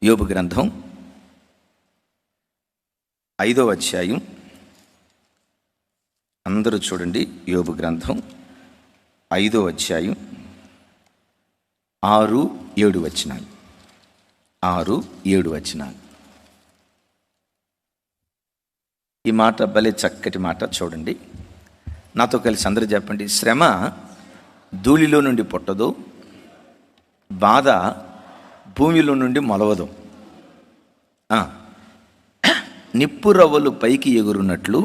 యోబు గ్రంథం 5వ అధ్యాయం. అందరూ చూడండి. యోబు గ్రంథం 5వ అధ్యాయం 6-7 వచనాలు. 6-7 వచనాలు. ఈ మాట భలే చక్కటి మాట. చూడండి, నాతో కలిసి అందరూ చెప్పండి. శ్రమ ధూళిలో నుండి పుట్టదు, బాధ భూమిలో నుండి మొలవదు. నిప్పు రవ్వలు పైకి ఎగురున్నట్లు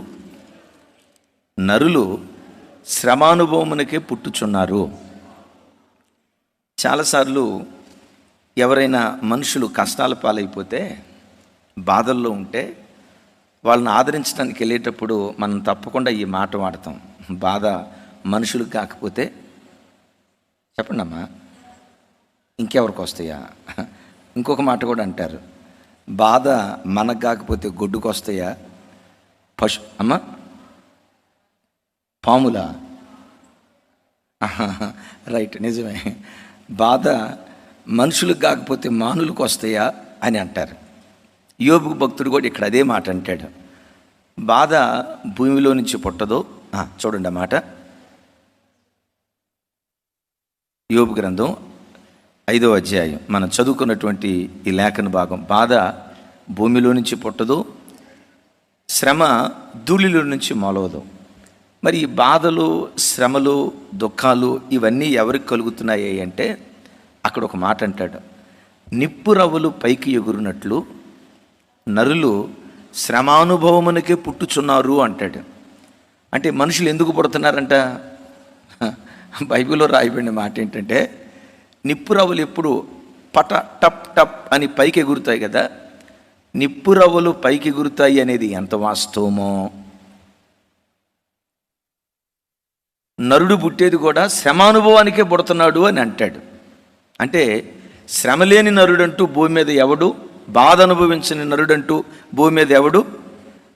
నరులు శ్రమానుభవమునకే పుట్టుచున్నారు. చాలాసార్లు ఎవరైనా మనుషులు కష్టాల పాలైపోతే, బాధల్లో ఉంటే వాళ్ళని ఆదరించడానికి వెళ్ళేటప్పుడు మనం తప్పకుండా ఈ మాట వాడతాం. బాధ మనుషులు కాకపోతే చెప్పండి అమ్మా, ఇంకెవరికి వస్తాయా? ఇంకొక మాట కూడా అంటారు, బాధ మనకు కాకపోతే గొడ్డుకు వస్తాయా? అమ్మ పాములా? రైట్, నిజమే. బాధ మనుషులకు కాకపోతే మానులకు వస్తాయా అని అంటారు. యోబు భక్తుడు కూడా ఇక్కడ అదే మాట అంటాడు. బాధ భూమిలో నుంచి పుట్టదో. చూడండి ఆ మాట. యోబు గ్రంథం 5వ అధ్యాయం మనం చదువుకున్నటువంటి ఈ లేఖన భాగం. బాధ భూమిలో నుంచి పుట్టదు, శ్రమ ధూళిలో నుంచి మొలవదు. మరి ఈ బాధలు, శ్రమలు, దుఃఖాలు ఇవన్నీ ఎవరికి కలుగుతున్నాయి అంటే అక్కడ ఒక మాట అంటాడు, నిప్పు రవ్వలు పైకి ఎగురునట్లు నరులు శ్రమానుభవమునకే పుట్టుచున్నారు అంటాడు. అంటే మనుషులు ఎందుకు పుడుతున్నారంట? బైబిల్లో రాయబడిన మాట ఏంటంటే, నిప్పు రవ్వలు ఎప్పుడు పట టప్ టప్ అని పైకి ఎగురుతాయి కదా. నిప్పు రవ్వలు పైకి ఎగురుతాయి అనేది ఎంత వాస్తవమో, నరుడు పుట్టేది కూడా శ్రమానుభవానికే పుడుతున్నాడు అని అంటాడు. అంటే శ్రమ లేని నరుడంటూ భూమి మీద ఎవడు, బాధ అనుభవించని నరుడంటూ భూమి మీద ఎవడు?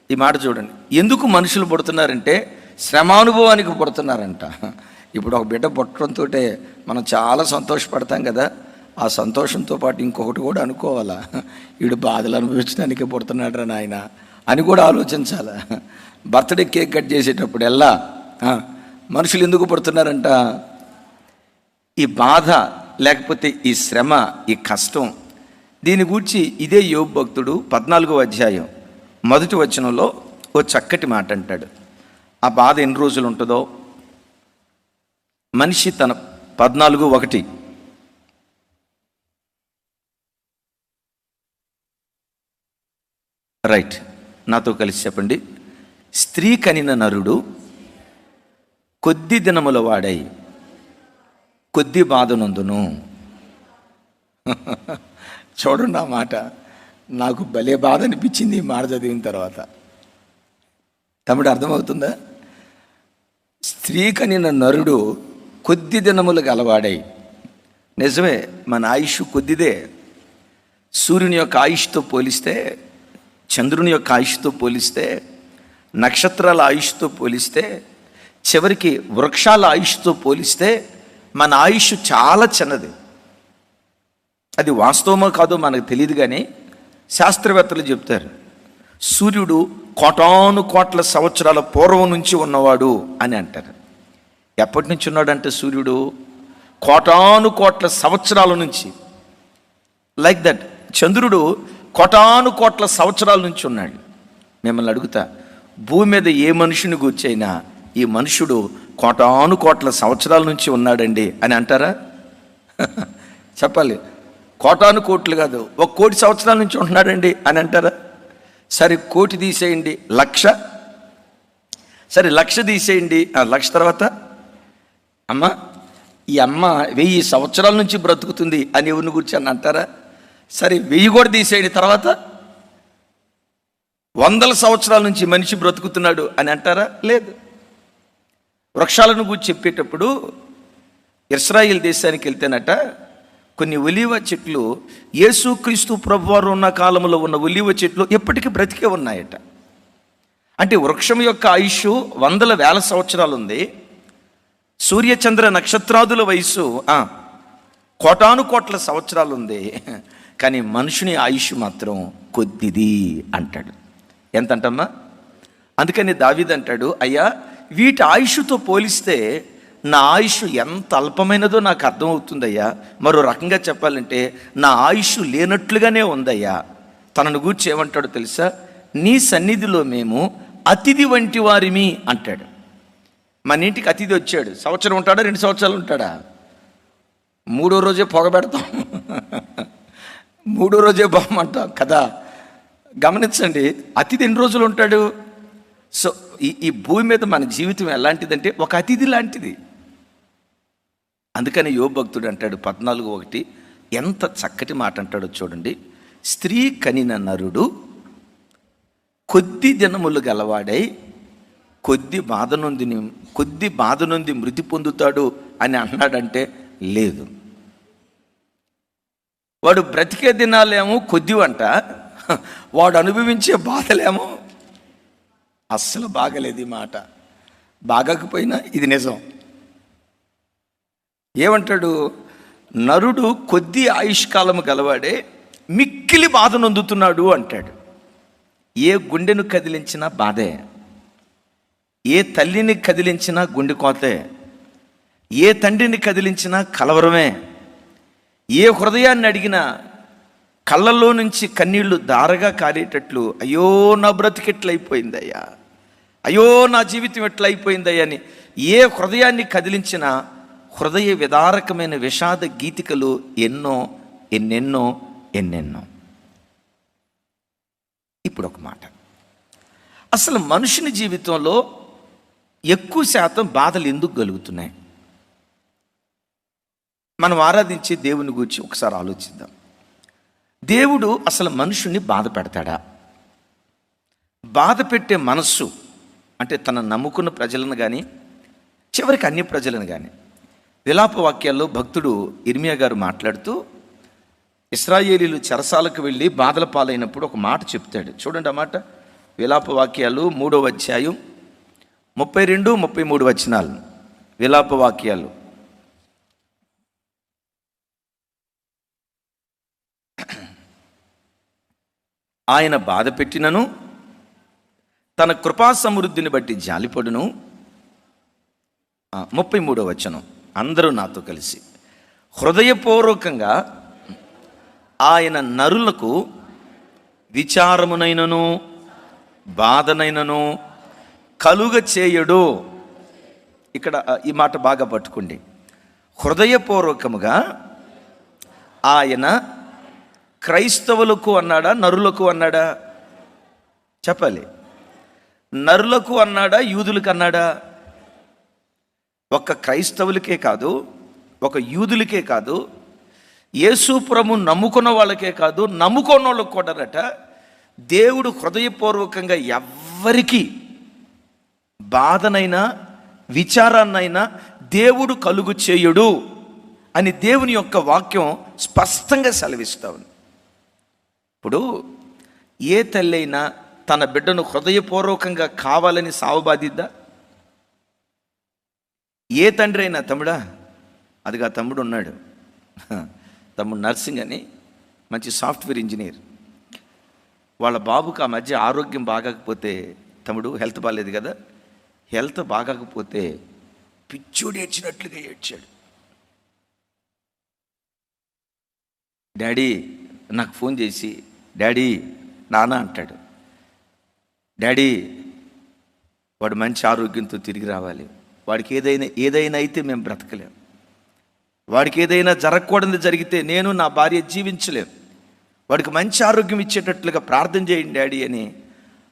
ఈ మాట చూడండి. ఎందుకు మనుషులు పుడుతున్నారంటే శ్రమానుభవానికి పుడుతున్నారంట. ఇప్పుడు ఒక బిడ్డ పుట్టడంతో మనం చాలా సంతోషపడతాం కదా. ఆ సంతోషంతో పాటు ఇంకొకటి కూడా అనుకోవాలా, వీడు బాధలు అనుభవించడానికే పుడుతున్నాడు రా నాయన అని కూడా ఆలోచించాలా. బర్త్డే కేక్ కట్ చేసేటప్పుడు ఎలా మనుషులు ఎందుకు పుడుతున్నారంట? ఈ బాధ లేకపోతే ఈ శ్రమ, ఈ కష్టం, దీని గురించి ఇదే యోబు భక్తుడు 14వ అధ్యాయం 1వ వచనంలో ఓ చక్కటి మాట అంటాడు. ఆ బాధ ఎన్ని రోజులు ఉంటుందో మనిషి తన 14:1 రైట్, నాతో కలిసి చెప్పండి. స్త్రీ కనిన నరుడు కొద్ది దినముల వాడై కొద్ది బాధనందును. చూడండి ఆ మాట, నాకు భలే బాధ అనిపించింది ఈ మాట చదివిన తర్వాత. తమ్ముడు అర్థమవుతుందా? స్త్రీ కనిన నరుడు కొద్ది దినములు గలవాడై. నిజమే, మన ఆయుష్ కొద్దిదే. సూర్యుని యొక్క ఆయుష్తో పోలిస్తే, చంద్రుని యొక్క ఆయుష్తో పోలిస్తే, నక్షత్రాల ఆయుష్తో పోలిస్తే, చివరికి వృక్షాల ఆయుష్తో పోలిస్తే మన ఆయుష్ చాలా చిన్నది. అది వాస్తవమో కాదో మనకు తెలియదు, కానీ శాస్త్రవేత్తలు చెప్తారు సూర్యుడు కోటాను కోట్ల సంవత్సరాల పూర్వం నుంచి ఉన్నవాడు అని అంటారు. ఎప్పటి నుంచి ఉన్నాడంటే సూర్యుడు కోటాను కోట్ల సంవత్సరాల నుంచి. లైక్ దట్ చంద్రుడు కోటాను కోట్ల సంవత్సరాల నుంచి ఉన్నాడు. మిమ్మల్ని అడుగుతా, భూమి మీద ఏ మనుషుని కూర్చైనా ఈ మనుషుడు కోటాను కోట్ల సంవత్సరాల నుంచి ఉన్నాడండి అని అంటారా? చెప్పాలి. కోటాను కోట్లు కాదు, 1 కోటి సంవత్సరాల నుంచి ఉంటున్నాడండి అని అంటారా? సరే, 1 కోటి తీసేయండి, 1,00,000. సరే, 1,00,000 తీసేయండి, 1,00,000 తర్వాత అమ్మ ఈ అమ్మ 1000 సంవత్సరాల నుంచి బ్రతుకుతుంది అని ఎవరిని కూర్చొని అంటారా? సరే, 1000 కూడా తీసేయండి, తర్వాత 100 సంవత్సరాల నుంచి మనిషి బ్రతుకుతున్నాడు అని అంటారా? లేదు. వృక్షాలను గురించి చెప్పేటప్పుడు ఇశ్రాయేల్ దేశానికి వెళ్తేనట కొన్ని ఒలీవ చెట్లు, యేసుక్రీస్తు ప్రభువారు ఉన్న కాలంలో ఉన్న ఒలీవ చెట్లు ఎప్పటికీ బ్రతికే ఉన్నాయట. అంటే వృక్షం యొక్క ఆయుష్ 100,000 సంవత్సరాలు ఉంది. సూర్యచంద్ర నక్షత్రాదుల వయసు కోటాను కోట్ల సంవత్సరాలు ఉంది. కానీ మనుషుని ఆయుష్ మాత్రం కొద్దిది అంటాడు. ఎంతంటమ్మా? అందుకని దావీదు అంటాడు, అయ్యా వీటి ఆయుష్తో పోలిస్తే నా ఆయుష్ ఎంత అల్పమైనదో నాకు అర్థమవుతుందయ్యా. మరో రకంగా చెప్పాలంటే నా ఆయుష్ లేనట్లుగానే ఉందయ్యా. తనను గూర్చి ఏమంటాడో తెలుసా? నీ సన్నిధిలో మేము అతిథి వంటి వారిమి అంటాడు. మన ఇంటికి అతిథి వచ్చాడు, సంవత్సరం ఉంటాడా 2 సంవత్సరాలు ఉంటాడా? 3వ రోజే పొగబెడతాం, 3వ రోజే బాగుంటాం కదా. గమనించండి, అతిథి ఎన్ని రోజులు ఉంటాడు? సో ఈ భూమి మీద మన జీవితం ఎలాంటిదంటే ఒక అతిథి లాంటిది. అందుకని యోబు భక్తుడు అంటాడు 14:1 ఎంత చక్కటి మాట అంటాడో చూడండి. స్త్రీ కనిన నరుడు కొద్ది దినములు గలవాడై కొద్ది బాధ నుండి మృతి పొందుతాడు అని అన్నాడంటే లేదు. వాడు బ్రతికే దినాలేమో కొద్దివంట, వాడు అనుభవించే బాధలేమో అస్సలు బాగలేదు. ఈ మాట బాగకపోయినా ఇది నిజం. ఏమంటాడు? నరుడు కొద్ది ఆయుష్కాలము గలవాడే మిక్కిలి బాధ నొందుతున్నాడు అంటాడు. ఏ గుండెను కదిలించినా బాధే, ఏ తల్లిని కదిలించినా గుండె కోతే, ఏ తండ్రిని కదిలించినా కలవరమే, ఏ హృదయాన్ని అడిగినా కళ్ళల్లో నుంచి కన్నీళ్లు దారగా కారేటట్లు అయ్యో నా బ్రతికెట్లయిపోయిందయ్యా, అయ్యో నా జీవితం ఎట్లయిపోయిందయ్యా అని ఏ హృదయాన్ని కదిలించినా హృదయ విదారకమైన విషాద గీతికలు ఎన్నెన్నో. ఇప్పుడు ఒక మాట, అసలు మనుషుని జీవితంలో ఎక్కువ శాతం బాధలు ఎందుకు కలుగుతున్నాయి? మనం ఆరాధించే దేవుని గురించి ఒకసారి ఆలోచిద్దాం. దేవుడు అసలు మనుషుని బాధ పెడతాడా? బాధ పెట్టే మనస్సు అంటే తన నమ్ముకున్న ప్రజలను కానీ చివరికి అన్ని ప్రజలను కానీ. విలాప వాక్యాల్లో భక్తుడు ఇర్మియా గారు మాట్లాడుతూ ఇశ్రాయేలీలు చెరసాలకు వెళ్ళి బాధల పాలైనప్పుడు ఒక మాట చెప్తాడు. చూడండి ఆ మాట. విలాప వాక్యాలు 3వ అధ్యాయం 32, 33 వచనాలు. విలాప వాక్యాలు. ఆయన బాధ పెట్టినను తన కృపా సమృద్ధిని బట్టి జాలిపడును. 33వ వచనం, అందరూ నాతో కలిసి. హృదయపూర్వకంగా ఆయన నరులకు విచారమునైనను బాధనైనను కలుగ చేయడు. ఇక్కడ ఈ మాట బాగా పట్టుకోండి. హృదయపూర్వకముగా ఆయన క్రైస్తవులకు అన్నాడా, నరులకు అన్నాడా? చెప్పాలి. నరులకు అన్నాడా, యూదులకు అన్నాడా? ఒక క్రైస్తవులకే కాదు, ఒక యూదులకే కాదు, యేసుప్రభు నమ్ముకున్న వాళ్ళకే కాదు, నమ్ముకున్న వాళ్ళకి కూడానట దేవుడు హృదయపూర్వకంగా ఎవ్వరికి బాధనైనా విచారాన్నైనా దేవుడు కలుగు చేయుడు అని దేవుని యొక్క వాక్యం స్పష్టంగా సెలవిస్తా ఉంది. ఇప్పుడు ఏ తల్లి అయినా తన బిడ్డను హృదయపూర్వకంగా కావాలని సావబాదిద్దా? ఏ తండ్రి అయినా, తమ్ముడా, అదిగా తమ్ముడు ఉన్నాడు, తమ్ముడు నర్సింగ్ అని మంచి సాఫ్ట్వేర్ ఇంజనీర్, వాళ్ళ బాబుకి ఆ మధ్య ఆరోగ్యం బాగకపోతే, తమ్ముడు హెల్త్ బాగాలేదు కదా, హెల్త్ బాగకపోతే పిచ్చోడు ఏడ్చినట్లుగా ఏడ్చాడు. డాడీ నాకు ఫోన్ చేసి, డాడీ నాన్న అంటాడు, డాడీ వాడు మంచి ఆరోగ్యంతో తిరిగి రావాలి, వాడికి ఏదైనా అయితే మేము బ్రతకలేం, వాడికి ఏదైనా జరగకూడదు జరిగితే నేను నా భార్య జీవించలేం, వాడికి మంచి ఆరోగ్యం ఇచ్చేటట్లుగా ప్రార్థన చేయండి డాడీ అని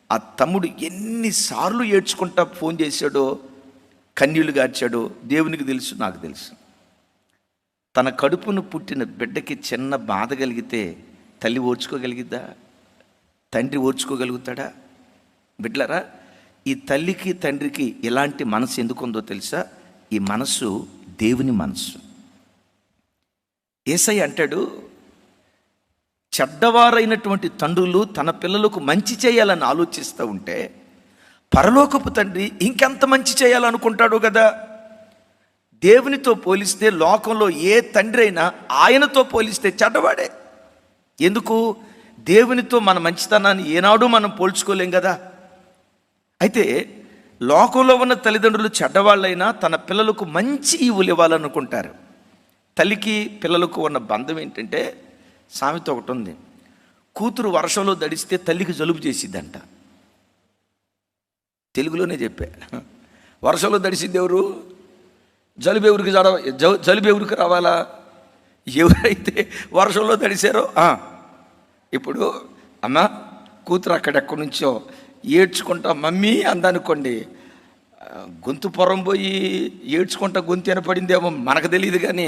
ఆ తమ్ముడు ఎన్నిసార్లు ఏడ్చుకుంటా ఫోన్ చేశాడో, కన్నీళ్లు గార్చాడో దేవునికి తెలుసు, నాకు తెలుసు. తన కడుపును పుట్టిన బిడ్డకి చిన్న బాధ కలిగితే తల్లి ఓర్చుకోగలిగిద్దా? తండ్రి ఓర్చుకోగలుగుతాడా? బిడ్డలారా, ఈ తల్లికి తండ్రికి ఇలాంటి మనసు ఎందుకుందో తెలుసా? ఈ మనసు దేవుని మనసు. యేసయ్య అంటాడు, చెడ్డవారైనటువంటి తండ్రులు తన పిల్లలకు మంచి చేయాలని ఆలోచిస్తూ ఉంటే పరలోకపు తండ్రి ఇంకెంత మంచి చేయాలనుకుంటాడు కదా. దేవునితో పోలిస్తే లోకంలో ఏ తండ్రి అయినా ఆయనతో పోలిస్తే చెడ్డవాడే. ఎందుకు? దేవునితో మన మంచితనాన్ని ఏనాడు మనం పోల్చుకోలేం కదా. అయితే లోకంలో ఉన్న తల్లిదండ్రులు చెడ్డవాళ్ళైనా తన పిల్లలకు మంచి ఈవులు ఇవ్వాలనుకుంటారు. తల్లికి పిల్లలకు ఉన్న బంధం ఏంటంటే, సామెత ఒకటి ఉంది, కూతురు వర్షంలో దడిస్తే తల్లికి జలుబు చేసిద్దంట. తెలుగులోనే చెప్పా. వర్షంలో దడిసిద్ది ఎవరు? జలుబు ఎవరికి రావాలా? ఎవరైతే వర్షంలో తడిసారో. ఇప్పుడు అమ్మ కూతురు అక్కడెక్కడి నుంచో ఏడ్చుకుంటా మమ్మీ అందనుకోండి, గొంతు పొరం పోయి ఏడ్చుకుంటా గొంతు వినపడిందేమో మనకు తెలియదు, కానీ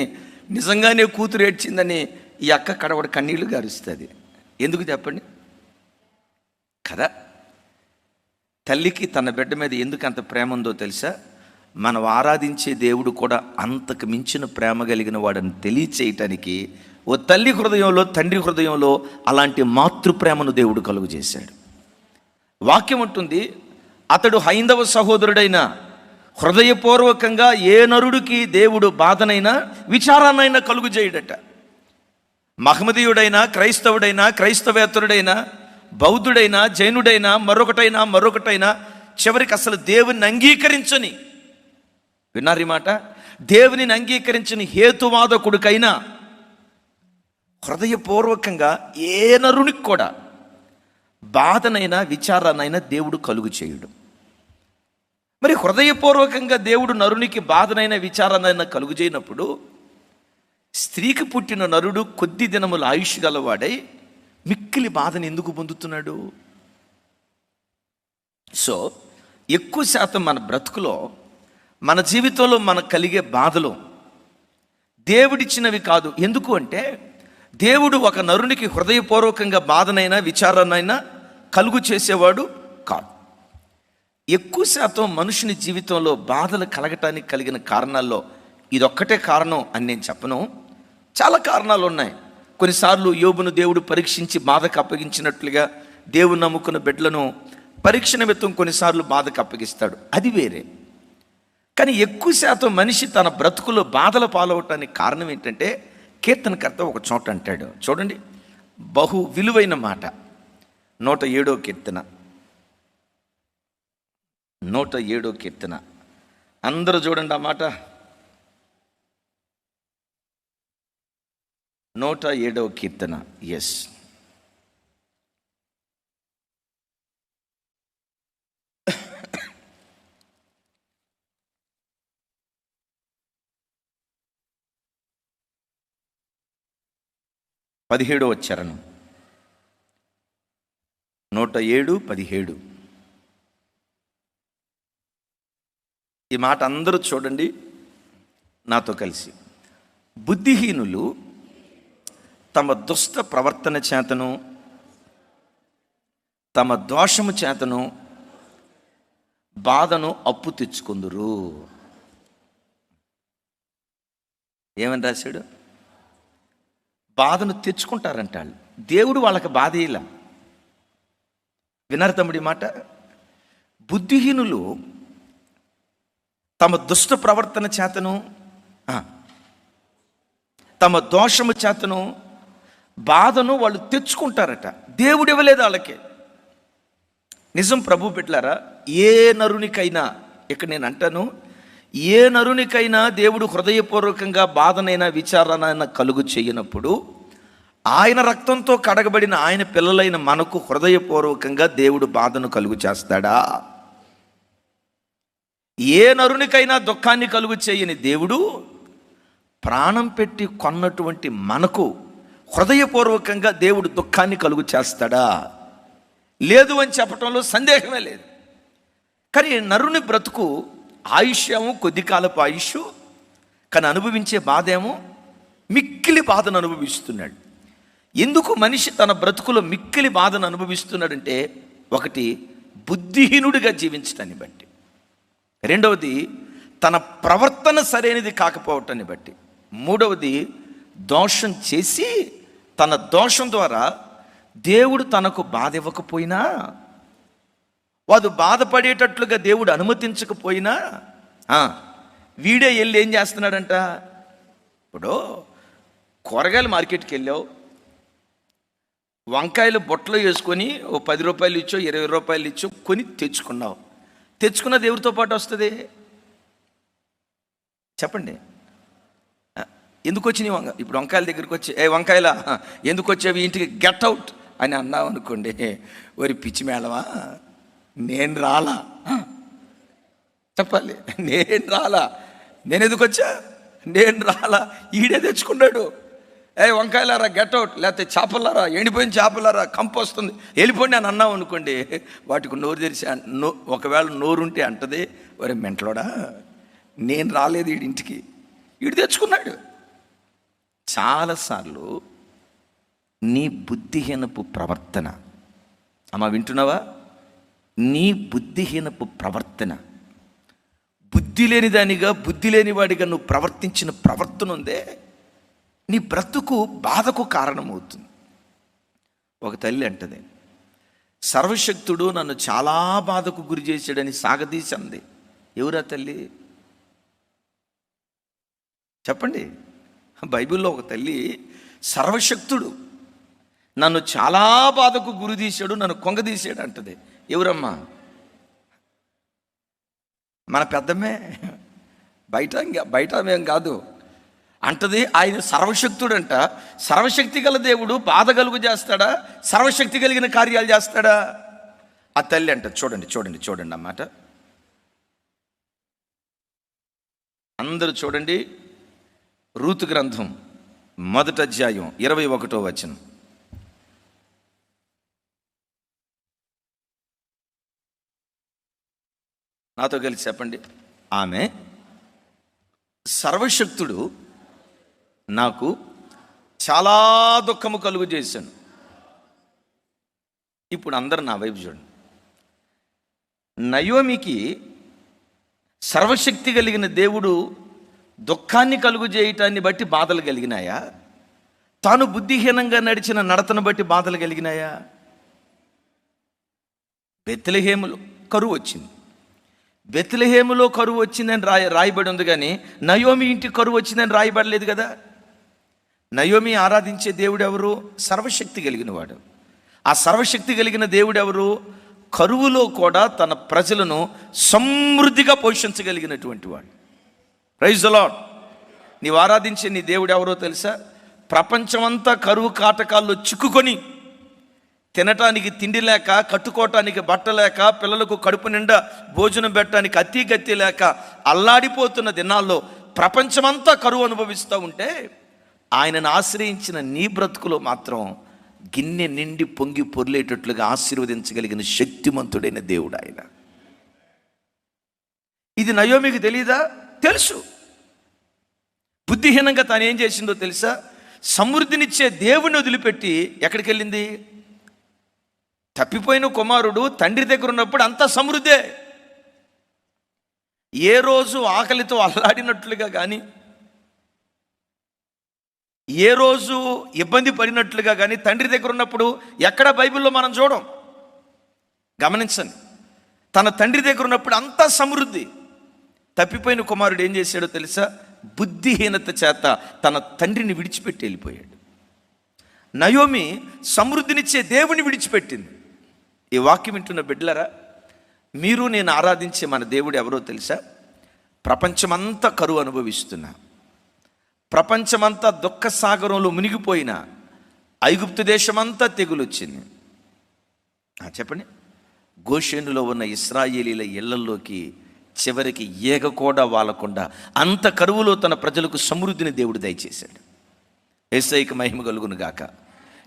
నిజంగానే కూతురు ఏడ్చిందని ఈ అక్క కడవడ కన్నీళ్లు గారుస్తుంది. ఎందుకు చెప్పండి కదా? తల్లికి తన బిడ్డ మీద ఎందుకు అంత ప్రేమ ఉందో తెలుసా? మనం ఆరాధించే దేవుడు కూడా అంతకు మించిన ప్రేమ కలిగిన వాడని తెలియచేయటానికి ఓ తల్లి హృదయంలో, తండ్రి హృదయంలో అలాంటి మాతృప్రేమను దేవుడు కలుగు చేశాడు. వాక్యం ఉంటుంది, అతడు హైందవ సహోదరుడైన హృదయపూర్వకంగా ఏ నరుడికి దేవుడు బాధనైనా విచారాన్నైనా కలుగు చేయడట. మహమ్మదీయుడైనా, క్రైస్తవుడైనా, క్రైస్తవేతరుడైనా, బౌద్ధుడైనా, జైనుడైనా, మరొకటైనా చివరికి అసలు దేవుని అంగీకరించని, విన్నారు ఈ మాట, దేవునిని అంగీకరించని హేతువాదకుడికైనా హృదయపూర్వకంగా ఏ నరునికి కూడా బాధనైనా విచారాన్నైనా దేవుడు కలుగు చేయుడు. మరి హృదయపూర్వకంగా దేవుడు నరునికి బాధనైనా విచారాన్నైనా కలుగు చేయనప్పుడు, స్త్రీకి పుట్టిన నరుడు కొద్ది దినముల ఆయుష్ గలవాడై మిక్కిలి బాధను ఎందుకు పొందుతున్నాడు? సో ఎక్కువ శాతం మన బ్రతుకులో, మన జీవితంలో మనకు కలిగే బాధలు దేవుడిచ్చినవి కాదు. ఎందుకు అంటే, దేవుడు ఒక నరునికి హృదయపూర్వకంగా బాధనైనా విచారాన్నైనా కలుగు చేసేవాడు కాదు. ఎక్కువ శాతం మనుషుని జీవితంలో బాధలు కలగటానికి కలిగిన కారణాల్లో ఇదొక్కటే కారణం అని నేను చెప్పను. చాలా కారణాలు ఉన్నాయి. కొన్నిసార్లు యోబును దేవుడు పరీక్షించి బాధకు అప్పగించినట్లుగా దేవుడు నమ్ముకున్న బిడ్డలను పరీక్ష నిమిత్తం కొన్నిసార్లు బాధకు అప్పగిస్తాడు, అది వేరే. కానీ ఎక్కువ శాతం మనిషి తన బ్రతుకులో బాధల పాలవటానికి కారణం ఏంటంటే, కీర్తనకర్త ఒక చోట అంటాడు, చూడండి, బహు విలువైన మాట, 107వ కీర్తన, 107వ కీర్తన. అందరూ చూడండి ఆ మాట. 107వ కీర్తన. ఎస్, పదిహేడవ చరణం, 107:17. ఈ మాట అందరూ చూడండి నాతో కలిసి. బుద్ధిహీనులు తమ దుష్ట ప్రవర్తన చేతను, తమ దోషము చేతను బాధను అప్పు తెచ్చుకుందురు. ఏమని రాశాడు? బాధను తెచ్చుకుంటారంట వాళ్ళు. దేవుడు వాళ్ళకి బాధ ఇలా. విన్నారు తమ్ముడి మాట? బుద్ధిహీనులు తమ దుష్ట ప్రవర్తన చేతను, తమ దోషము చేతను బాధను వాళ్ళు తెచ్చుకుంటారట. దేవుడు ఇవ్వలేదు వాళ్ళకి. నిజం ప్రభు బిడ్డలారా, ఏ నరునికైనా, ఇక్కడ నేను అంటాను, ఏ నరునికైనా దేవుడు హృదయపూర్వకంగా బాధనైనా విచారానైనా కలుగు చేయనప్పుడు, ఆయన రక్తంతో కడగబడిన ఆయన పిల్లలైన మనకు హృదయపూర్వకంగా దేవుడు బాధను కలుగు చేస్తాడా? ఏ నరునికైనా దుఃఖాన్ని కలుగు చేయని దేవుడు ప్రాణం పెట్టి కొన్నటువంటి మనకు హృదయపూర్వకంగా దేవుడు దుఃఖాన్ని కలుగు చేస్తాడా? లేదు అని చెప్పటంలో సందేహమే లేదు. కానీ నరుని బ్రతుకు ఆయుష్ ఏమో కొద్ది కాలపు ఆయుష్, కానీ అనుభవించే బాధ ఏమో మిక్కిలి బాధను అనుభవిస్తున్నాడు. ఎందుకు మనిషి తన బ్రతుకులో మిక్కిలి బాధను అనుభవిస్తున్నాడంటే, ఒకటి బుద్ధిహీనుడిగా జీవించడాన్ని బట్టి, రెండవది తన ప్రవర్తన సరైనది కాకపోవటాన్ని బట్టి, మూడవది దోషం చేసి తన దోషం ద్వారా దేవుడు తనకు బాధ ఇవ్వకపోయినా, వాడు బాధపడేటట్లుగా దేవుడు అనుమతించకపోయినా వీడే వెళ్ళి ఏం చేస్తున్నాడంట? ఇప్పుడు కూరగాయల మార్కెట్కి వెళ్ళావు, వంకాయలు బొట్టలో వేసుకొని ఓ 10 రూపాయలు ఇచ్చో 20 రూపాయలు ఇచ్చో కొని తెచ్చుకున్నావు. తెచ్చుకున్న దేవుడితో పాటు వస్తుంది. చెప్పండి, ఎందుకు వచ్చినాయి ఇప్పుడు వంకాయల దగ్గరికి వచ్చి, వంకాయలా ఎందుకు వచ్చేవి ఇంటికి, గెట్ అవుట్ అని అన్నావు అనుకోండి, ఒరి పిచ్చి మేళమా, నేను రాలా చెప్పాలి. నేను రాలా, నేను ఎందుకు వచ్చా, నేను రాలా, ఈడే తెచ్చుకున్నాడు. వంకాయలారా గెట్ అవుట్, లేకపోతే చేపలారా, ఎండిపోయిన చేపలారా, కంపు వస్తుంది, వెళ్ళిపోండి అని అన్నావు అనుకోండి, వాటికి నోరు తెరిచి ఒకవేళ నోరుంటే అంటది, ఒరే మెంటలోడా, నేను రాలేదు వీడి ఇంటికి, వీడు తెచ్చుకున్నాడు. చాలాసార్లు నీ బుద్ధిహీనపు ప్రవర్తన, అమ్మా వింటున్నావా, నీ బుద్ధిహీనపు ప్రవర్తన, బుద్ధి లేని దానిగా, బుద్ధి లేని వాడిగా నువ్వు ప్రవర్తించిన ప్రవర్తన ఉందే, నీ బ్రతుకు బాధకు కారణమవుతుంది. ఒక తల్లి అంటది, సర్వశక్తుడు నన్ను చాలా బాధకు గురి చేశాడని సాగదీసి అంది. ఎవరా తల్లి చెప్పండి. బైబిల్లో ఒక తల్లి, సర్వశక్తుడు నన్ను చాలా బాధకు గురి తీశాడు, నన్ను కొంగదీశాడు అంటది. ఎవరమ్మా? మన పెద్దమ్మే, బయట ఏం కాదు అంటది. ఆయన సర్వశక్తుడంట. సర్వశక్తి గల దేవుడు బాధ కలుగు చేస్తాడా, సర్వశక్తి కలిగిన కార్యాలు చేస్తాడా? ఆ తల్లి అంట. చూడండి అన్నమాట. అందరూ చూడండి, రూతు గ్రంథం 1వ అధ్యాయం 21వ వచనం. నాతో కలిసి చెప్పండి. ఆమె సర్వశక్తుడు నాకు చాలా దుఃఖము కలుగు చేశాను. ఇప్పుడు అందరు నా వైపు చూడండి. నయోమికి సర్వశక్తి కలిగిన దేవుడు దుఃఖాన్ని కలుగు చేయటాన్ని బట్టి బాధలు కలిగినాయా, తాను బుద్ధిహీనంగా నడిచిన నడతను బట్టి బాధలు కలిగినాయా? బెత్లెహేములో కరువు వచ్చింది. బెత్లెహేములో కరువు వచ్చిందని రాయబడి ఉంది, కానీ నయోమి ఇంటి కరువు వచ్చిందని రాయబడలేదు కదా. నయోమి ఆరాధించే దేవుడు ఎవరు? సర్వశక్తి కలిగిన వాడు. ఆ సర్వశక్తి కలిగిన దేవుడు ఎవరు? కరువులో కూడా తన ప్రజలను సమృద్ధిగా పోషించగలిగినటువంటి వాడు. Praise the lord. నీవు ఆరాధించే నీ దేవుడు ఎవరో తెలుసా? ప్రపంచమంతా కరువు కాటకాల్లో చిక్కుకొని తినటానికి తిండి లేక, కట్టుకోవటానికి బట్ట లేక, పిల్లలకు కడుపు నిండా భోజనం పెట్టడానికి అతి గతి లేక అల్లాడిపోతున్న దినాల్లో ప్రపంచమంతా కరువు అనుభవిస్తూ ఉంటే, ఆయనను ఆశ్రయించిన నీ బ్రతుకులో మాత్రం గిన్నె నిండి పొంగి పొర్లేటట్లుగా ఆశీర్వదించగలిగిన శక్తిమంతుడైన దేవుడు ఆయన. ఇది నయోమికి తెలీదా? తెలుసు. బుద్ధిహీనంగా తాను ఏం చేసిందో తెలుసా? సమృద్ధినిచ్చే దేవుని వదిలిపెట్టి ఎక్కడికి వెళ్ళింది? తప్పిపోయిన కుమారుడు తండ్రి దగ్గర ఉన్నప్పుడు అంతా సమృద్ధే. ఏ రోజు ఆకలితో అల్లాడినట్లుగా కానీ, ఏ రోజు ఇబ్బంది పడినట్లుగా కానీ తండ్రి దగ్గర ఉన్నప్పుడు ఎక్కడ బైబిల్లో మనం చూడం. గమనించండి, తన తండ్రి దగ్గర ఉన్నప్పుడు అంతా సమృద్ధి. తప్పిపోయిన కుమారుడు ఏం చేశాడో తెలుసా? బుద్ధిహీనత చేత తన తండ్రిని విడిచిపెట్టి వెళ్ళిపోయాడు. నయోమి సమృద్ధినిచ్చే దేవుని విడిచిపెట్టింది. ఈ వాక్యం వింటున్న బిడ్డలారా, మీరు నేను ఆరాధించే మన దేవుడు ఎవరో తెలుసా? ప్రపంచమంతా కరువు అనుభవిస్తున్నా, ప్రపంచమంతా దుఃఖ సాగరంలో మునిగిపోయిన, ఐగుప్తు దేశమంతా తెగులొచ్చింది. చెప్పండి, గోషేనులో ఉన్న ఇశ్రాయేలీల ఇళ్లలోకి చివరికి ఏగ కూడా వాలకుండా అంత కరువులో తన ప్రజలకు సమృద్ధిని దేవుడు దయచేశాడు. యేసయ్యకి మహిమ కలుగును గాక.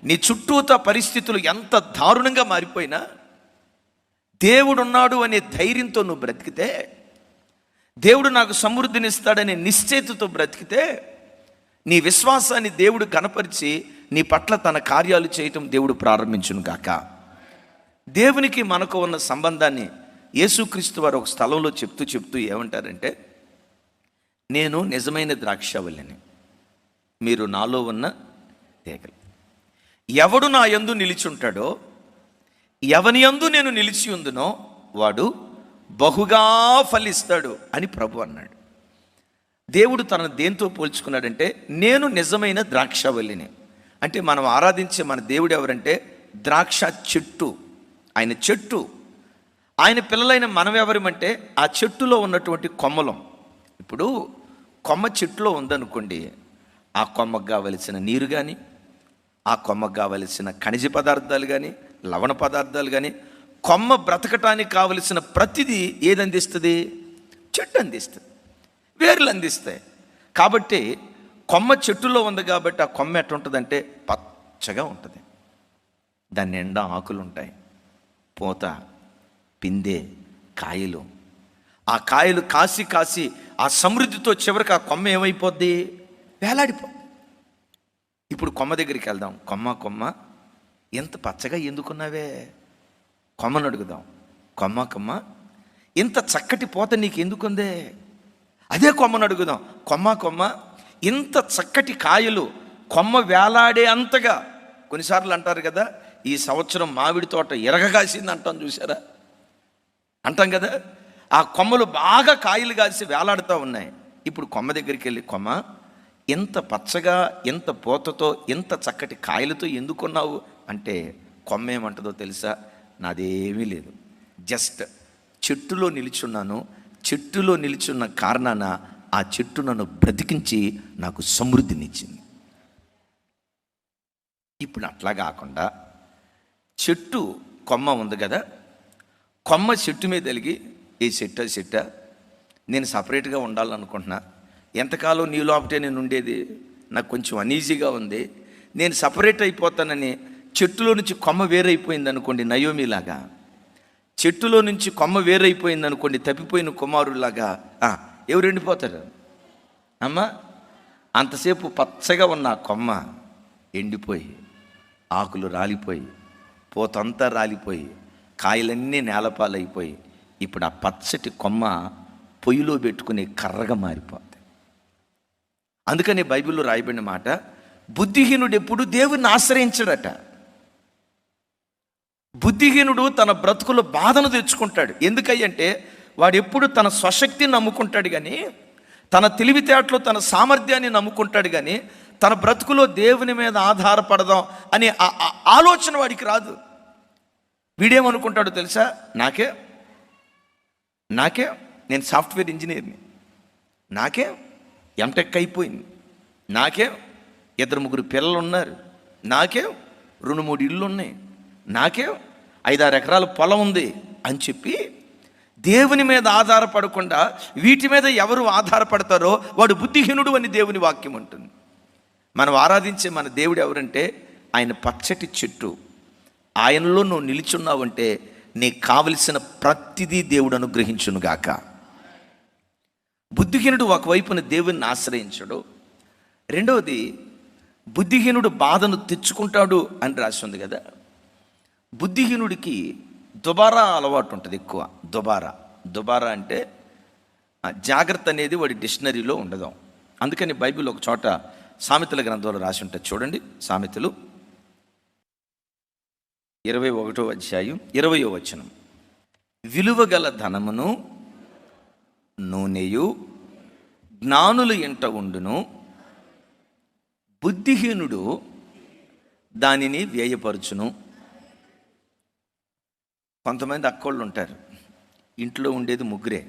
నీ చుట్టూత పరిస్థితులు ఎంత దారుణంగా మారిపోయినా దేవుడున్నాడు అనే ధైర్యంతో నువ్వు బ్రతికితే, దేవుడు నాకు సమృద్ధినిస్తాడనే నిశ్చయితతో బ్రతికితే, నీ విశ్వాసాన్ని దేవుడు కనపరిచి నీ పట్ల తన కార్యాలు చేయటం దేవుడు ప్రారంభించును గాక. దేవునికి మనకు ఉన్న సంబంధాన్ని యేసుక్రీస్తు వారు ఒక స్థలంలో చెప్తూ ఏమంటారంటే, నేను నిజమైన ద్రాక్షవల్లిని, మీరు నాలో ఉన్న తీగలు. ఎవడు నా యందు నిలిచుంటాడో, ఎవని యందు నేను నిలిచి ఉందునో వాడు బహుగా ఫలిస్తాడు అని ప్రభు అన్నాడు. దేవుడు తనను దేంతో పోల్చుకున్నాడంటే, నేను నిజమైన ద్రాక్షవల్లిని. అంటే మనం ఆరాధించే మన దేవుడు ఎవరంటే ద్రాక్ష చెట్టు, ఆయన చెట్టు. ఆయన పిల్లలైన మనం ఎవరమంటే ఆ చెట్టులో ఉన్నటువంటి కొమ్మలం. ఇప్పుడు కొమ్మ చెట్టులో ఉందనుకోండి, ఆ కొమ్మకు కావలసిన నీరు కానీ, ఆ కొమ్మకు కావలసిన ఖనిజ పదార్థాలు కానీ, లవణ పదార్థాలు కానీ, కొమ్మ బ్రతకటానికి కావలసిన ప్రతిదీ ఏది అందిస్తుంది? చెట్టు అందిస్తుంది, వేర్లు అందిస్తాయి. కాబట్టి కొమ్మ చెట్టులో ఉంది కాబట్టి ఆ కొమ్మ ఎట్టుంటుందంటే పచ్చగా ఉంటుంది. దాని నిండా ఆకులు ఉంటాయి, పూత, పిందె, కాయలు. ఆ కాయలు కాసి కాసి ఆ సమృద్ధితో చివరికి ఆ కొమ్మ ఏమైపోద్ది? వేలాడిపోద్ది. ఇప్పుడు కొమ్మ దగ్గరికి వెళ్దాం. కొమ్మ ఎంత పచ్చగా ఎందుకున్నావే? కొమ్మను అడుగుదాం. కొమ్మ ఇంత చక్కటి పూత నీకు ఎందుకుందే? అదే కొమ్మను అడుగుదాం. కొమ్మ ఇంత చక్కటి కాయలు కొమ్మ వేలాడే అంతగా. కొన్నిసార్లు అంటారు కదా, ఈ సంవత్సరం మామిడి తోట ఎరగగాసింది అంటాం, చూసారా? అంటాం కదా. ఆ కొమ్మలు బాగా కాయలు కాసి వేలాడుతూ ఉన్నాయి. ఇప్పుడు కొమ్మ దగ్గరికి వెళ్ళి, కొమ్మ ఎంత పచ్చగా, ఎంత పూతతో, ఎంత చక్కటి కాయలతో ఎందుకున్నావు అంటే కొమ్మ ఏమంటుందో తెలుసా? నాదేమీ లేదు, జస్ట్ చెట్టులో నిలుచున్నాను. చెట్టులో నిలుచున్న కారణాన ఆ చెట్టు నన్ను బ్రతికించి నాకు సమృద్ధినిచ్చింది. ఇప్పుడు అట్లా కాకుండా చెట్టు కొమ్మ ఉంది కదా, కొమ్మ చెట్టు మీద వెలిగి, ఈ చెట్ట నేను సపరేట్గా ఉండాలనుకుంటున్నా. ఎంతకాలం నీ లోపటే నేను ఉండేది? నాకు కొంచెం అనీజీగా ఉంది, నేను సపరేట్ అయిపోతానని చెట్టులో నుంచి కొమ్మ వేరైపోయింది అనుకోండి, నయోమిలాగా. చెట్టులో నుంచి కొమ్మ వేరైపోయింది అనుకోండి, తప్పిపోయిన కుమారులాగా ఎవరు ఎండిపోతారు? అమ్మా, అంతసేపు పచ్చగా ఉన్న కొమ్మ ఎండిపోయి, ఆకులు రాలిపోయి, పూతంతా రాలిపోయి, కాయలన్నీ నేలపాలైపోయి, ఇప్పుడు ఆ పచ్చటి కొమ్మ పొయ్యిలో పెట్టుకునే కర్రగా మారిపోతుంది. అందుకని బైబిల్లో రాయబడిన మాట, బుద్ధిహీనుడు ఎప్పుడు దేవుణ్ణి ఆశ్రయించడట. బుద్ధిహీనుడు తన బ్రతుకులో బాధను తెచ్చుకుంటాడు. ఎందుకంటే వాడు ఎప్పుడు తన స్వశక్తిని నమ్ముకుంటాడు కానీ, తన తెలివితేటలో తన సామర్థ్యాన్ని నమ్ముకుంటాడు కానీ, తన బ్రతుకులో దేవుని మీద ఆధారపడదాం అనే ఆలోచన వాడికి రాదు. వీడేమనుకుంటాడో తెలుసా? నాకే నేను సాఫ్ట్వేర్ ఇంజనీర్ని, నాకే ఎంటెక్ అయిపోయింది, నాకే 2-3 పిల్లలు ఉన్నారు, నాకే 2-3 ఇళ్ళు ఉన్నాయి, నాకే 5-6 ఎకరాల పొలం ఉంది అని చెప్పి దేవుని మీద ఆధారపడకుండా వీటి మీద ఎవరు ఆధారపడతారో వాడు బుద్ధిహీనుడు అని దేవుని వాక్యం ఉంటుంది. మనం ఆరాధించే మన దేవుడు ఎవరంటే ఆయన పచ్చటి చెట్టు. ఆయనలో నువ్వు నిలిచున్నావంటే నీకు కావలసిన ప్రతిదీ దేవుడు అనుగ్రహించునుగాక. బుద్ధిహీనుడు ఒకవైపున దేవుని ఆశ్రయించడు, రెండవది బుద్ధిహీనుడు బాధను తెచ్చుకుంటాడు అని రాసి ఉంది కదా. బుద్ధిహీనుడికి దుబారా అలవాటు ఉంటుంది ఎక్కువ. దుబారా అంటే జాగ్రత్త అనేది వాడి డిక్షనరీలో ఉండదు. అందుకని బైబిల్ ఒక చోట సామెతల గ్రంథంలో రాసి ఉంటుంది, చూడండి. సామెతలు 21వ అధ్యాయం 20వ వచనం. విలువగల ధనమును నూనెయు జ్ఞానులు ఎంట ఉండును, బుద్ధిహీనుడు దానిని వ్యయపరచును. కొంతమంది అక్కోళ్ళు ఉంటారు, ఇంట్లో ఉండేది 3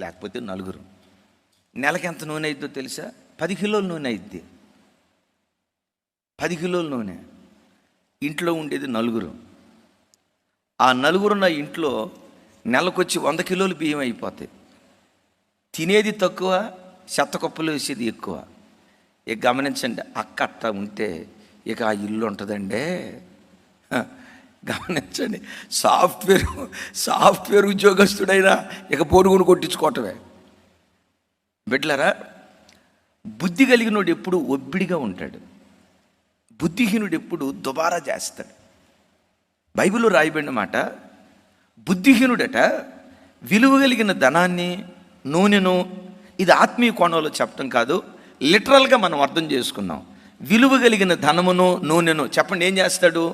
లేకపోతే 4. నెలకి ఎంత నూనె అయిద్దో తెలుసా? 10 కిలోల నూనె అయిద్ది. 10 కిలోల నూనె. ఇంట్లో ఉండేది 4. ఆ 4 ఉన్న ఇంట్లో నెలకొచ్చి 100 కిలోలు బియ్యం అయిపోతాయి. తినేది తక్కువ, చెత్త కుప్పలు వేసేది ఎక్కువ. ఇక గమనించండి, అక్క అట్ట ఉంటే ఇక ఆ ఇల్లు ఉంటుందండి. గమనించండి, సాఫ్ట్వేర్ ఉద్యోగస్తుడైనా ఇక పోరుగును కొట్టించుకోవటమే. బిడ్డలారా, బుద్ధి కలిగినోడు ఎప్పుడు ఒబ్బిడిగా ఉంటాడు, బుద్ధిహీనుడు ఎప్పుడు దుబారా చేస్తాడు. బైబిల్లో రాయబడిన మాట, బుద్ధిహీనుడట విలువ కలిగిన ధనాన్ని, నూనెను, ఇది ఆత్మీయ కోణంలో చెప్పడం కాదు, లిటరల్గా మనం అర్థం చేసుకున్నాం. విలువ కలిగిన ధనమును, నూనెను చెప్పండి, ఏం చేస్తాడు?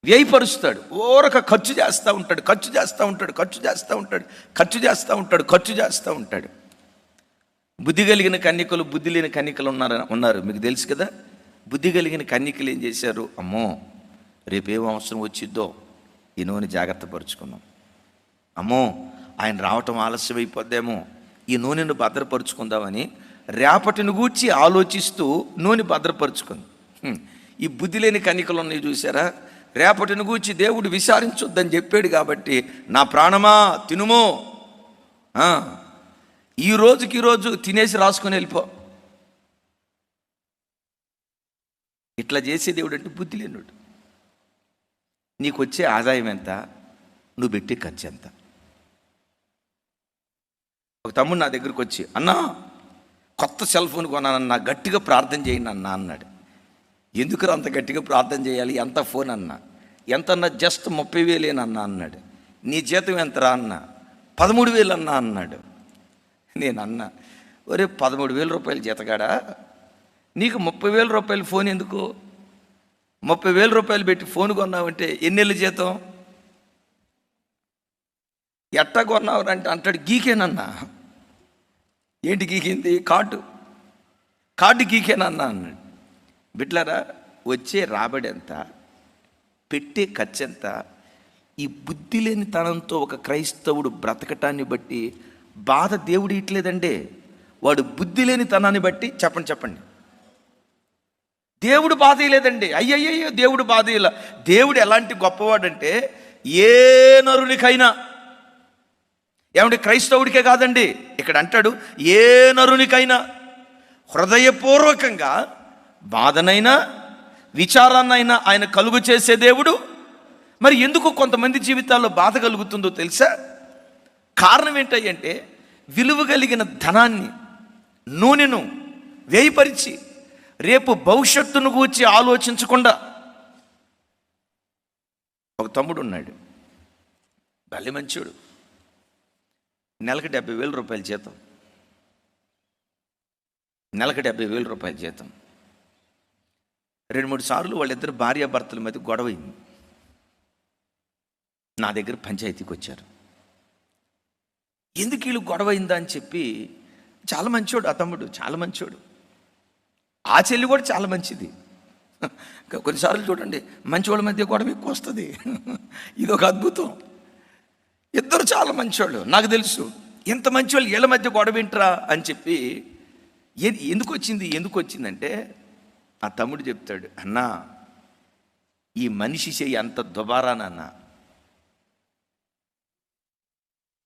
వ్యయపరుస్తాడు. ఓరక ఖర్చు చేస్తూ ఉంటాడు. బుద్ధి కలిగిన కన్యకలు, బుద్ధి లేని కన్యకలు ఉన్నారు, మీకు తెలుసు కదా. బుద్ధి కలిగిన కన్యకలు ఏం చేశారు? అమ్మో రేపేం అవసరం వచ్చిద్దో ఈ నూనె జాగ్రత్త పరుచుకున్నాం. అమ్మో ఆయన రావటం ఆలస్యం అయిపోద్దేమో ఈ నూనెను భద్రపరుచుకుందామని రేపటిని గూర్చి ఆలోచిస్తూ నూనె భద్రపరుచుకుంది. ఈ బుద్ధి లేని కన్యకలు ఉన్నాయి చూసారా, రేపటిని గూర్చి దేవుడు విచారించొద్దని చెప్పాడు కాబట్టి నా ప్రాణమా తినుమో, ఈ రోజు తినేసి రాసుకొని వెళ్ళిపో. ఇట్లా చేసే దేవుడు అంటే బుద్ధి లేనుడు. నీకు వచ్చే ఆదాయం ఎంత, నువ్వు పెట్టే ఖర్చు ఎంత. ఒక తమ్ముడు నా దగ్గరకు వచ్చి, అన్నా కొత్త సెల్ ఫోన్ కొనానన్నా గట్టిగా ప్రార్థన చేయండి అన్నా అన్నాడు. ఎందుకు అంత గట్టిగా ప్రార్థన చేయాలి, ఎంత ఫోన్ అన్నా, ఎంతన్నా జస్ట్ 30,000 అన్నా అన్నాడు. నీ జీతం ఎంతరా అన్నా, 13,000 అన్నా అన్నాడు. నేను అన్నా, ఒరే 13,000 రూపాయలు జీతగాడా, నీకు 30,000 రూపాయలు ఫోన్ ఎందుకు? 30,000 రూపాయలు పెట్టి ఫోన్ కొన్నావంటే ఎన్నెళ్ళు జీతం? ఎట్టా కొన్నావురంటే అంటాడు గీకేనన్నా. ఏంటి గీకింది? కార్డు గీకేనన్నా అన్నాడు. బిడ్లారా, వచ్చే రాబడి ఎంత, పెట్టే ఖర్చు ఎంత? ఈ బుద్ధి లేని తనంతో ఒక క్రైస్తవుడు బ్రతకటాన్ని బట్టి బాధ దేవుడు ఇట్లేదండి. వాడు బుద్ధి లేని తనాన్ని బట్టి చెప్పండి దేవుడు బాధ లేదండి. అయ్యయ్యో దేవుడు బాధ ఇలా. దేవుడు ఎలాంటి గొప్పవాడంటే ఏ నరునికైనా, ఏమంటే క్రైస్తవుడికే కాదండి, ఇక్కడ అంటాడు ఏ నరునికైనా హృదయపూర్వకంగా బాధనైనా విచారాన్నైనా ఆయన కలుగు చేసే దేవుడు. మరి ఎందుకు కొంతమంది జీవితాల్లో బాధ కలుగుతుందో తెలుసా? కారణం ఏంటంటే విలువ కలిగిన ధనాన్ని, నూనెను వ్యయపరిచి రేపు భవిష్యత్తును గూర్చి ఆలోచించకుండా. ఒక తమ్ముడు ఉన్నాడు, భలే మంచోడు, నెలకు 70,000 రూపాయల జీతం. నెలకు 70,000 రూపాయల జీతం. 2-3 సార్లు వాళ్ళిద్దరు భార్యాభర్తల మీద గొడవైంది. నా దగ్గర పంచాయతీకి వచ్చారు. ఎందుకు వీళ్ళు గొడవైందా అని చెప్పి, చాలా మంచోడు ఆ తమ్ముడు, చాలా మంచోడు. ఆ చెల్లి కూడా చాలా మంచిది. కొన్నిసార్లు చూడండి మంచివాళ్ళ మధ్య గొడవ ఎక్కువ వస్తుంది. ఇది ఒక అద్భుతం. ఇద్దరు చాలా మంచివాళ్ళు, నాకు తెలుసు. ఎంత మంచివాళ్ళు వీళ్ళ మధ్య గొడవ ఏంట్రా అని చెప్పి, ఎందుకు వచ్చిందంటే ఆ తమ్ముడు చెప్తాడు, అన్నా ఈ మనిషి చెయ్యి అంత దుబారానన్న.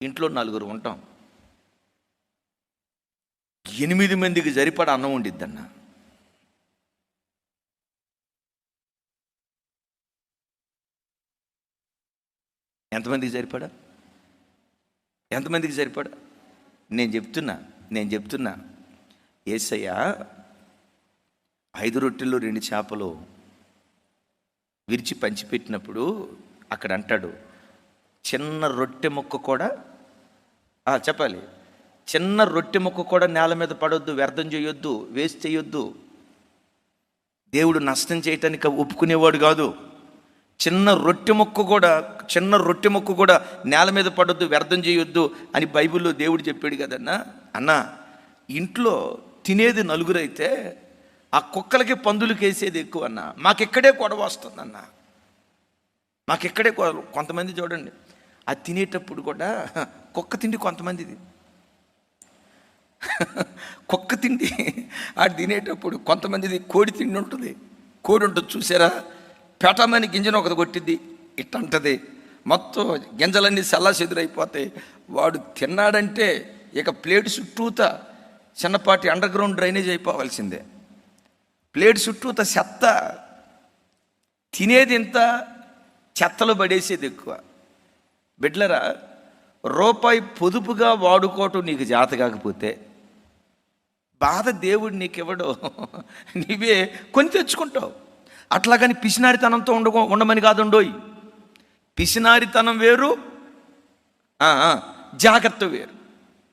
ఇంట్లో 4 ఉంటాం, 8 మందికి సరిపడా అన్నం వండిద్దన్న. ఎంతమందికి సరిపడా? నేను చెప్తున్నా యేసయ్య 5 రొట్టెలు 2 చేపలు విరిచి పంచిపెట్టినప్పుడు అక్కడ అంటాడు, చిన్న రొట్టె ముక్క కూడా చెప్పాలి, చిన్న రొట్టె ముక్క కూడా నేల మీద పడొద్దు, వ్యర్థం చేయొద్దు, వేస్ట్ చేయొద్దు. దేవుడు నష్టం చేయటానికి ఒప్పుకునేవాడు కాదు. చిన్న రొట్టె ముక్క కూడా నేల మీద పడొద్దు, వ్యర్థం చేయొద్దు అని బైబిల్లో దేవుడు చెప్పాడు కదన్నా. అన్నా ఇంట్లో తినేది 4 అయితే ఆ కుక్కలకి పందులకి వేసేది ఎక్కువ అన్న. మాకెక్కడే గొడవ వస్తుందన్న, కొంతమంది చూడండి అది తినేటప్పుడు కూడా కుక్క తిండి, కొంతమందిది కుక్క తిండి అది తినేటప్పుడు, కొంతమందిది కోడి తిండి ఉంటుంది. కోడి ఉంటుంది చూసారా, పెటమని గింజను ఒకటి కొట్టిద్ది, ఇట్టంటది, మొత్తం గింజలన్నీ సెల్లాచెదురైపోతాయి. వాడు తిన్నాడంటే ఇక ప్లేట్ చుట్టూత చిన్నపాటి అండర్ గ్రౌండ్ డ్రైనేజ్ అయిపోవాల్సిందే. ప్లేట్ చుట్టూత చెత్త, తినేది ఇంత, చెత్తలో పడేసేది ఎక్కువ. బిడ్లరా, రూపాయి పొదుపుగా వాడుకోవటం నీకు జాత కాకపోతే బాధ దేవుడు నీకెవడో, నీవే కొని తెచ్చుకుంటావు. అట్లాగని పిసినారితనంతో ఉండమని కాదుండోయ్. పిసినారితనం వేరు, జాగ్రత్త వేరు.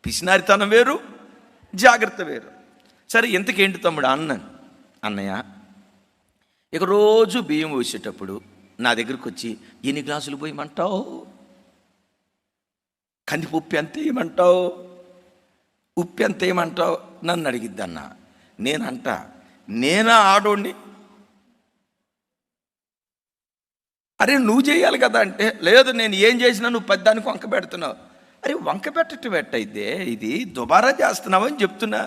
పిసినారితనం వేరు, జాగ్రత్త వేరు. సరే, ఇంతకేంటి తమ్ముడు అన్నయ్య, ఇక రోజు బియ్యం పోసేటప్పుడు నా దగ్గరికి వచ్చి ఎన్ని గ్లాసులు పోయమంటావు, కందిపప్పు ఎంత వేయమంటావు, ఉప్పు ఎంత వేయమంటావు నన్ను అడిగిద్దన్న. నేనా ఆడోడిని, అరే నువ్వు చేయాలి కదా అంటే, లేదు నేను ఏం చేసినా నువ్వు పెద్దానికి వంక పెడుతున్నావు. అరే వంక పెట్టడం ఎట్టయితే, ఇది దుబారా చేస్తున్నావు అని చెప్తున్నా,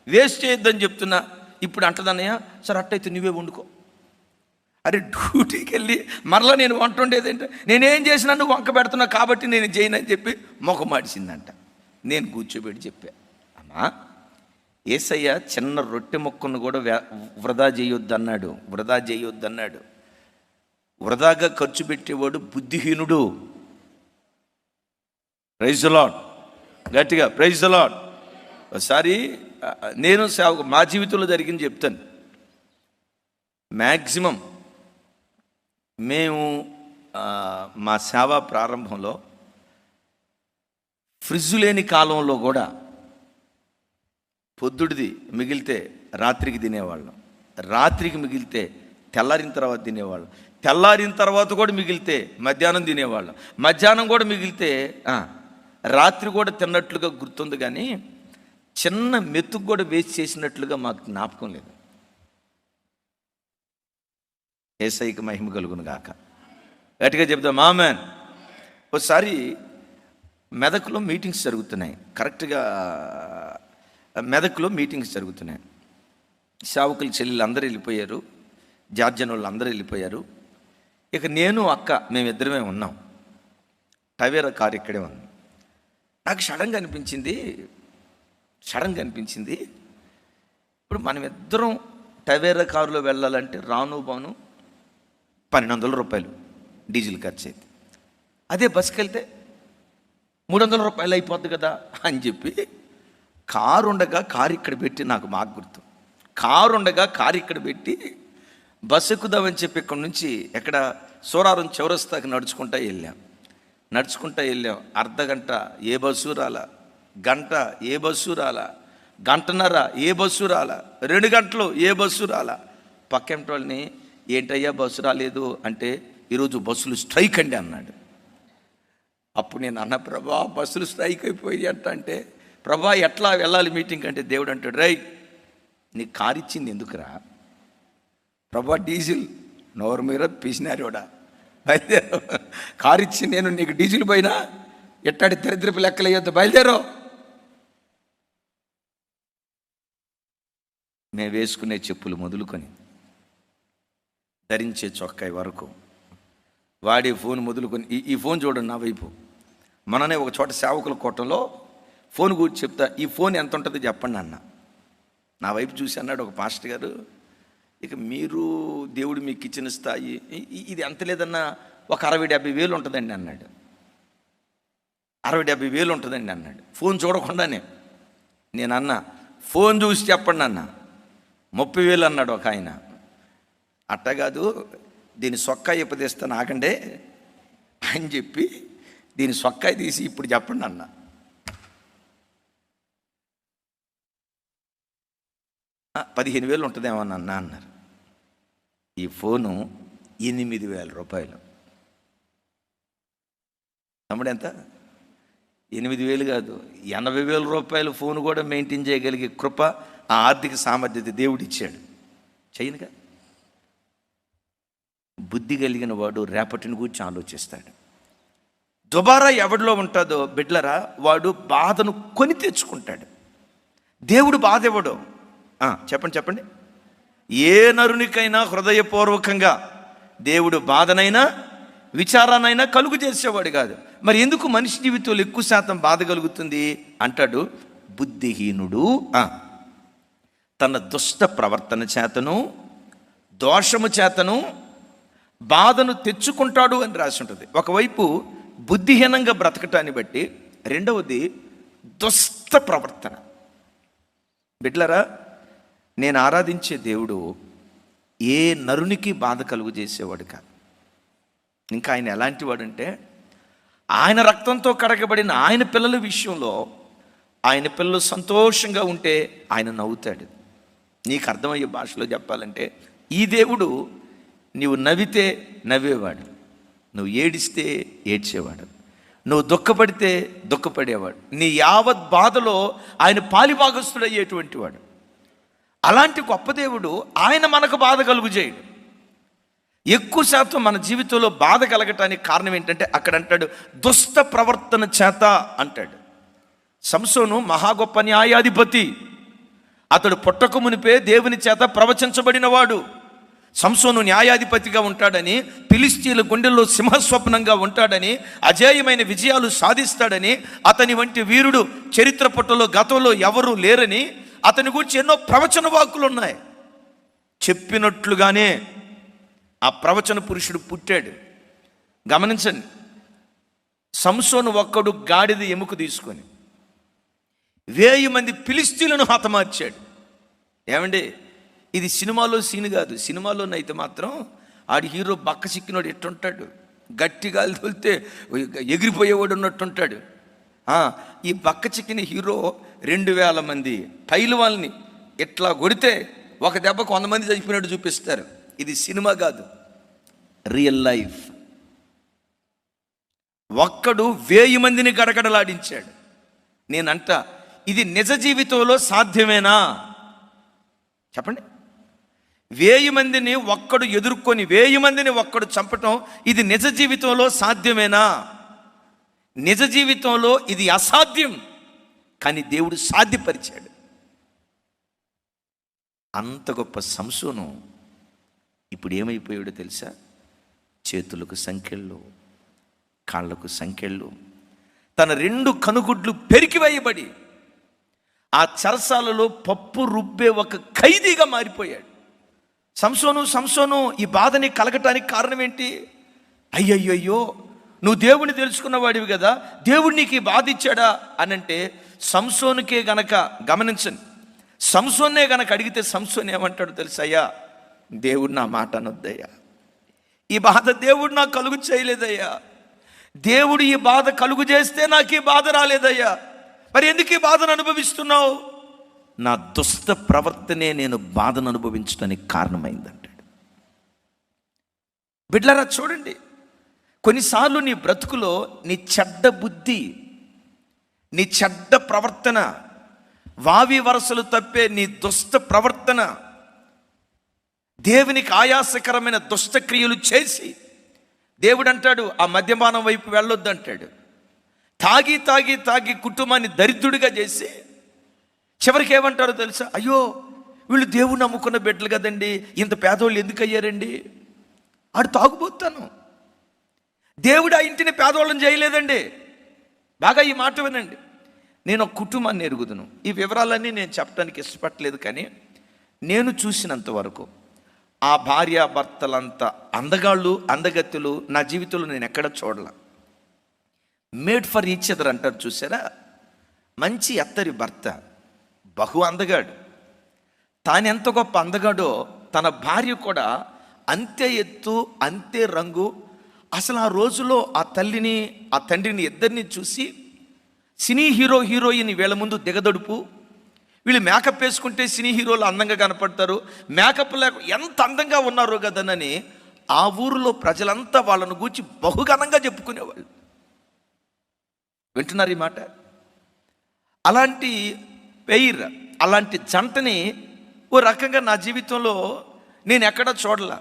వేస్ట్ చేయొద్దని చెప్తున్నా. ఇప్పుడు అంటదన్నయ్య, సరే అట్టయితే నువ్వే వండుకో. అరే డ్యూటీకి వెళ్ళి మరలా నేను వంట ఉండేది ఏంటంటే, నేనేం చేసినా నువ్వు వంక పెడుతున్నా కాబట్టి నేను చేయనని చెప్పి మొఖం మాడిసిందంట. నేను కూర్చోబెట్టి చెప్పా, అమ్మా యేసయ్య చిన్న రొట్టె ముక్కను కూడా వృధా చేయొద్దన్నాడు, వృధా చేయొద్దన్నాడు. వృధాగా ఖర్చు పెట్టేవాడు బుద్ధిహీనుడు. ప్రైజ్ ది లార్డ్, గట్టిగా ప్రైజ్ ది లార్డ్. ఒకసారి నేను మా జీవితంలో జరిగింది చెప్తాను. మ్యాక్సిమం మేము మా సేవా ప్రారంభంలో ఫ్రిడ్జ్ లేని కాలంలో కూడా పొద్దుడిది మిగిలితే రాత్రికి తినేవాళ్ళం, రాత్రికి మిగిలితే తెల్లారిన తర్వాత తినేవాళ్ళం, తెల్లారిన తర్వాత కూడా మిగిలితే మధ్యాహ్నం తినేవాళ్ళం, మధ్యాహ్నం కూడా మిగిలితే రాత్రి కూడా తిన్నట్లుగా గుర్తుంది. కానీ చిన్న మెతుకు కూడా వేస్ట్ చేసినట్లుగా మాకు జ్ఞాపకం లేదు. యేసయ్యకి మహిమ కలుగును గాక. గట్టిగా చెప్తాం ఆమేన్. ఒకసారి మెదక్లో మీటింగ్స్ జరుగుతున్నాయి, కరెక్ట్గా మెదక్లో మీటింగ్స్ జరుగుతున్నాయి. సేవకుల చెల్లెలు అందరూ వెళ్ళిపోయారు, జార్జన్ వాళ్ళు అందరూ వెళ్ళిపోయారు. ఇక నేను అక్క మేమిద్దరమే ఉన్నాం. టవేరా కారు ఇక్కడే ఉంది. నాకు సడన్గా అనిపించింది ఇప్పుడు మనం ఇద్దరం టవేరా కారులో వెళ్ళాలంటే రాను బాను 1200 రూపాయలు డీజిల్ ఖర్చు అయితే, అదే బస్కి వెళ్తే 300 రూపాయలు అయిపోద్ది కదా అని చెప్పి కారు ఉండగా కారు ఇక్కడ పెట్టి, నాకు బాగా గుర్తు, కారు ఉండగా కారు ఇక్కడ పెట్టి బస్సు ఎక్కుదామని చెప్పి ఇక్కడ నుంచి ఎక్కడ సోరారం చౌరస్తాకి నడుచుకుంటా వెళ్ళాం. అర్ధగంట ఏ బస్సు రాలా, గంట ఏ బస్సు రాలా, గంటన్నర ఏ బస్సు రాలా, 2 గంటలు ఏ బస్సు రాలా. పక్కింటి వాళ్ళని ఏంటయ్యా బస్సు రాలేదు అంటే, ఈరోజు బస్సులు స్ట్రైక్ అండి అన్నాడు. అప్పుడు నేను అన్న, ప్రభా బస్సులు స్ట్రైక్ అయిపోయి అంటే, ప్రభా ఎట్లా వెళ్ళాలి మీటింగ్ అంటే, దేవుడు అంటాడు, రై నీ కారు ఇచ్చింది ఎందుకురా ప్రభా, డీజిల్ నోరు మీద పీసినారోడా, బయలుదేరు. కారు ఇచ్చి నేను నీకు డీజిల్ పోయినా ఎట్టాడి దరిద్రపు లెక్కలు వేయొద్దు, బయలుదేరో. మేము వేసుకునే చెప్పులు మొదలుకొని ధరించే చొక్కాయి వరకు, వాడే ఫోన్ మొదలుకొని, ఈ ఫోన్ చూడండి నా వైపు. మననే ఒక చోట సేవకుల కోటంలో ఫోన్ గురించి చెప్తా, ఈ ఫోన్ ఎంత ఉంటుందో చెప్పండి అన్న. నా వైపు చూసి అన్నాడు ఒక పాస్టర్ గారు, ఇక మీరు దేవుడు మీకు ఇచ్చిన స్థాయి ఇది ఎంత లేదన్నా ఒక 60-70 వేలు ఉంటుందండి అన్నాడు. 60-70 వేలు ఉంటుందండి అన్నాడు, ఫోన్ చూడకుండానే. నేను అన్నా, ఫోన్ చూసి చెప్పండి అన్న. 30,000 అన్నాడు ఒక ఆయన. అట్ట కాదు, దీని సొక్కాయి ఉపదేస్తాను ఆగండే అని చెప్పి దీని సొక్కాయి తీసి ఇప్పుడు చెప్పండి అన్న. $15,000 ఉంటుందేమో అన్న అన్నారు. ఈ ఫోను 8,000 రూపాయలు. తమ్ముడు ఎంత? 8,000 కాదు, 80,000 రూపాయలు ఫోన్ కూడా మెయింటైన్ చేయగలిగే కృప, ఆ ఆర్థిక సామర్థ్యత దేవుడు ఇచ్చాడు. చేయనుగా. బుద్ధి కలిగిన వాడు రేపటిని గురించి ఆలోచిస్తాడు. దుబారా ఎవడిలో ఉంటుందో బిడ్లరా, వాడు బాధను కొని తెచ్చుకుంటాడు. దేవుడు బాధ ఇవ్వడు. చెప్పండి. ఏ నరునికైనా హృదయపూర్వకంగా దేవుడు బాధనైనా విచారానైనా కలుగు చేసేవాడు కాదు. మరి ఎందుకు మనిషి జీవితంలో ఎక్కువ శాతం బాధ కలుగుతుంది అంటాడు, బుద్ధిహీనుడు తన దుష్ట ప్రవర్తన చేతను దోషము చేతను బాధను తెచ్చుకుంటాడు అని రాసి ఉంటుంది. ఒకవైపు బుద్ధిహీనంగా బ్రతకటాన్ని బట్టి, రెండవది దుష్ట ప్రవర్తన. బిడ్లరా, నేను ఆరాధించే దేవుడు ఏ నరునికి బాధ కలుగు చేసేవాడు కాదు. ఇంకా ఆయన ఎలాంటి వాడంటే, ఆయన రక్తంతో కడగబడిన ఆయన పిల్లల విషయంలో ఆయన పిల్లలు సంతోషంగా ఉంటే ఆయన నవ్వుతాడు. నీకు అర్థమయ్యే భాషలో చెప్పాలంటే, ఈ దేవుడు నీవు నవ్వితే నవ్వేవాడు, నువ్వు ఏడిస్తే ఏడ్చేవాడు, నువ్వు దుఃఖపడితే దుఃఖపడేవాడు, నీ యావత్ బాధలో ఆయన పాలిభాగస్తుడయ్యేటువంటి వాడు. అలాంటి గొప్ప దేవుడు ఆయన మనకు బాధ కలుగు చేయడు. ఎక్కువ శాతం మన జీవితంలో బాధ కలగటానికి కారణం ఏంటంటే అక్కడ అంటాడు దుష్ట ప్రవర్తన చేత అంటాడు. సంసోను మహా గొప్ప న్యాయాధిపతి. అతడు పుట్టక మునిపే దేవుని చేత ప్రవచించబడినవాడు. సంసోను న్యాయాధిపతిగా ఉంటాడని, ఫిలిష్తీయుల గుండెల్లో సింహస్వప్నంగా ఉంటాడని, అజేయమైన విజయాలు సాధిస్తాడని, అతని వంటి వీరుడు చరిత్ర పుటలో గతంలో ఎవరూ లేరని అతని గురించి ఎన్నో ప్రవచన వాక్కులు ఉన్నాయి. చెప్పినట్లుగానే ఆ ప్రవచన పురుషుడు పుట్టాడు. గమనించండి, సంసోను ఒక్కడు గాడిద ఎముక తీసుకొని 1000 మంది ఫిలిష్తీయులను హతమార్చాడు. ఏమండి, ఇది సినిమాలో సీన్ కాదు. సినిమాలోనైతే మాత్రం ఆడి హీరో బక్క చిక్కినోడు ఎట్టుంటాడు, గట్టిగా తోలితే ఎగిరిపోయేవాడు ఉన్నట్టుంటాడు. ఈ బక్క చిక్కిన హీరో 2000 మంది పైలవాళ్ళని ఇట్లా కొడితే ఒక దెబ్బకు 100 మంది చచ్చిపోయినట్టు చూపిస్తారు. ఇది సినిమా కాదు, రియల్ లైఫ్. ఒక్కడు 1000 మందిని గడగడలాడించాడు. నేనంట, ఇది నిజ జీవితంలో సాధ్యమేనా చెప్పండి? 1000 మందిని ఒక్కడు ఎదుర్కొని 1000 మందిని ఒక్కడు చంపటం ఇది నిజ జీవితంలో సాధ్యమేనా? నిజ జీవితంలో ఇది అసాధ్యం, కానీ దేవుడు సాధ్యపరిచాడు. అంత గొప్ప సంసోను ఇప్పుడు ఏమైపోయాడో తెలుసా? చేతులకు సంకెళ్ళు, కాళ్ళకు సంకెళ్ళు, తన 2 కనుగుడ్లు పెరికివేయబడి ఆ చెరసాలలో పప్పు రుబ్బే ఒక ఖైదీగా మారిపోయాడు. సంసోను ఈ బాధని కలగటానికి కారణం ఏంటి? అయ్యయ్యో, నువ్వు దేవుడిని తెలుసుకున్నవాడివి కదా, దేవుడు నీకు ఈ బాధ ఇచ్చాడా అని అంటే, సంసోనుకే గనక గమనించండి, సంసోన్నే గనక అడిగితే సంసోన్ ఏమంటాడు తెలుసా? అయ్యా, దేవుడు నా మాట అనొద్దయ్యా, ఈ బాధ దేవుడు నాకు కలుగు చేయలేదయ్యా, దేవుడు ఈ బాధ కలుగు చేస్తే నాకు ఈ బాధ రాలేదయ్యా, మరి ఎందుకు ఈ బాధను అనుభవిస్తున్నావు? నా దుష్ట ప్రవర్తనే నేను బాధను అనుభవించడానికి కారణమైందంటాడు. బిడ్డలారా చూడండి, కొన్నిసార్లు నీ బ్రతుకులో నీ చెడ్డ బుద్ధి, నీ చెడ్డ ప్రవర్తన, వావి వరసలు తప్పే నీ దుష్ట ప్రవర్తన, దేవునికి ఆయాసకరమైన దుష్టక్రియలు చేసి దేవుడు అంటాడు ఆ మద్యపానం వైపు వెళ్ళొద్దు అంటాడు. తాగి తాగి తాగి కుటుంబాన్ని దరిద్రుడిగా చేసి చివరికి ఏమంటారో తెలుసా? అయ్యో, వీళ్ళు దేవుడు నమ్ముకున్న బిడ్డలు కదండి, ఇంత పేదోళ్ళు ఎందుకు అయ్యారండి? ఆడు తాగుబోతాను. దేవుడు ఆ ఇంటిని పేదవాళ్ళని చేయలేదండి. బాగా ఈ మాట వినండి. నేను ఒక కుటుంబాన్ని ఎరుగుదును. ఈ వివరాలన్నీ నేను చెప్పడానికి ఇష్టపడలేదు, కానీ నేను చూసినంత వరకు ఆ భార్య భర్తలంతా అందగాళ్ళు, అందగత్తులు నా జీవితంలో నేను ఎక్కడ చూడలే. మేడ్ ఫర్ ఈచ్ అదర్ అంటారు చూసారా? మంచి ఎత్తరి భర్త, బహు అందగాడు. తాను ఎంత గొప్ప అందగాడో తన భార్య కూడా అంతే ఎత్తు, అంతే రంగు. అసలు ఆ రోజులో ఆ తల్లిని, ఆ తండ్రిని ఇద్దరిని చూసి సినీ హీరో హీరోయిన్ వీళ్ళ ముందు దిగదొడుపు. వీళ్ళు మేకప్ వేసుకుంటే సినీ హీరోలు అందంగా కనపడతారు, మేకప్ లేక ఎంత అందంగా ఉన్నారో కదనని ఆ ఊరిలో ప్రజలంతా వాళ్ళను గూర్చి బహుఘనంగా చెప్పుకునేవాళ్ళు. వింటున్నారు ఈ మాట? అలాంటి పెయిర్, అలాంటి జంటని ఓ రకంగా నా జీవితంలో నేను ఎక్కడా చూడలా.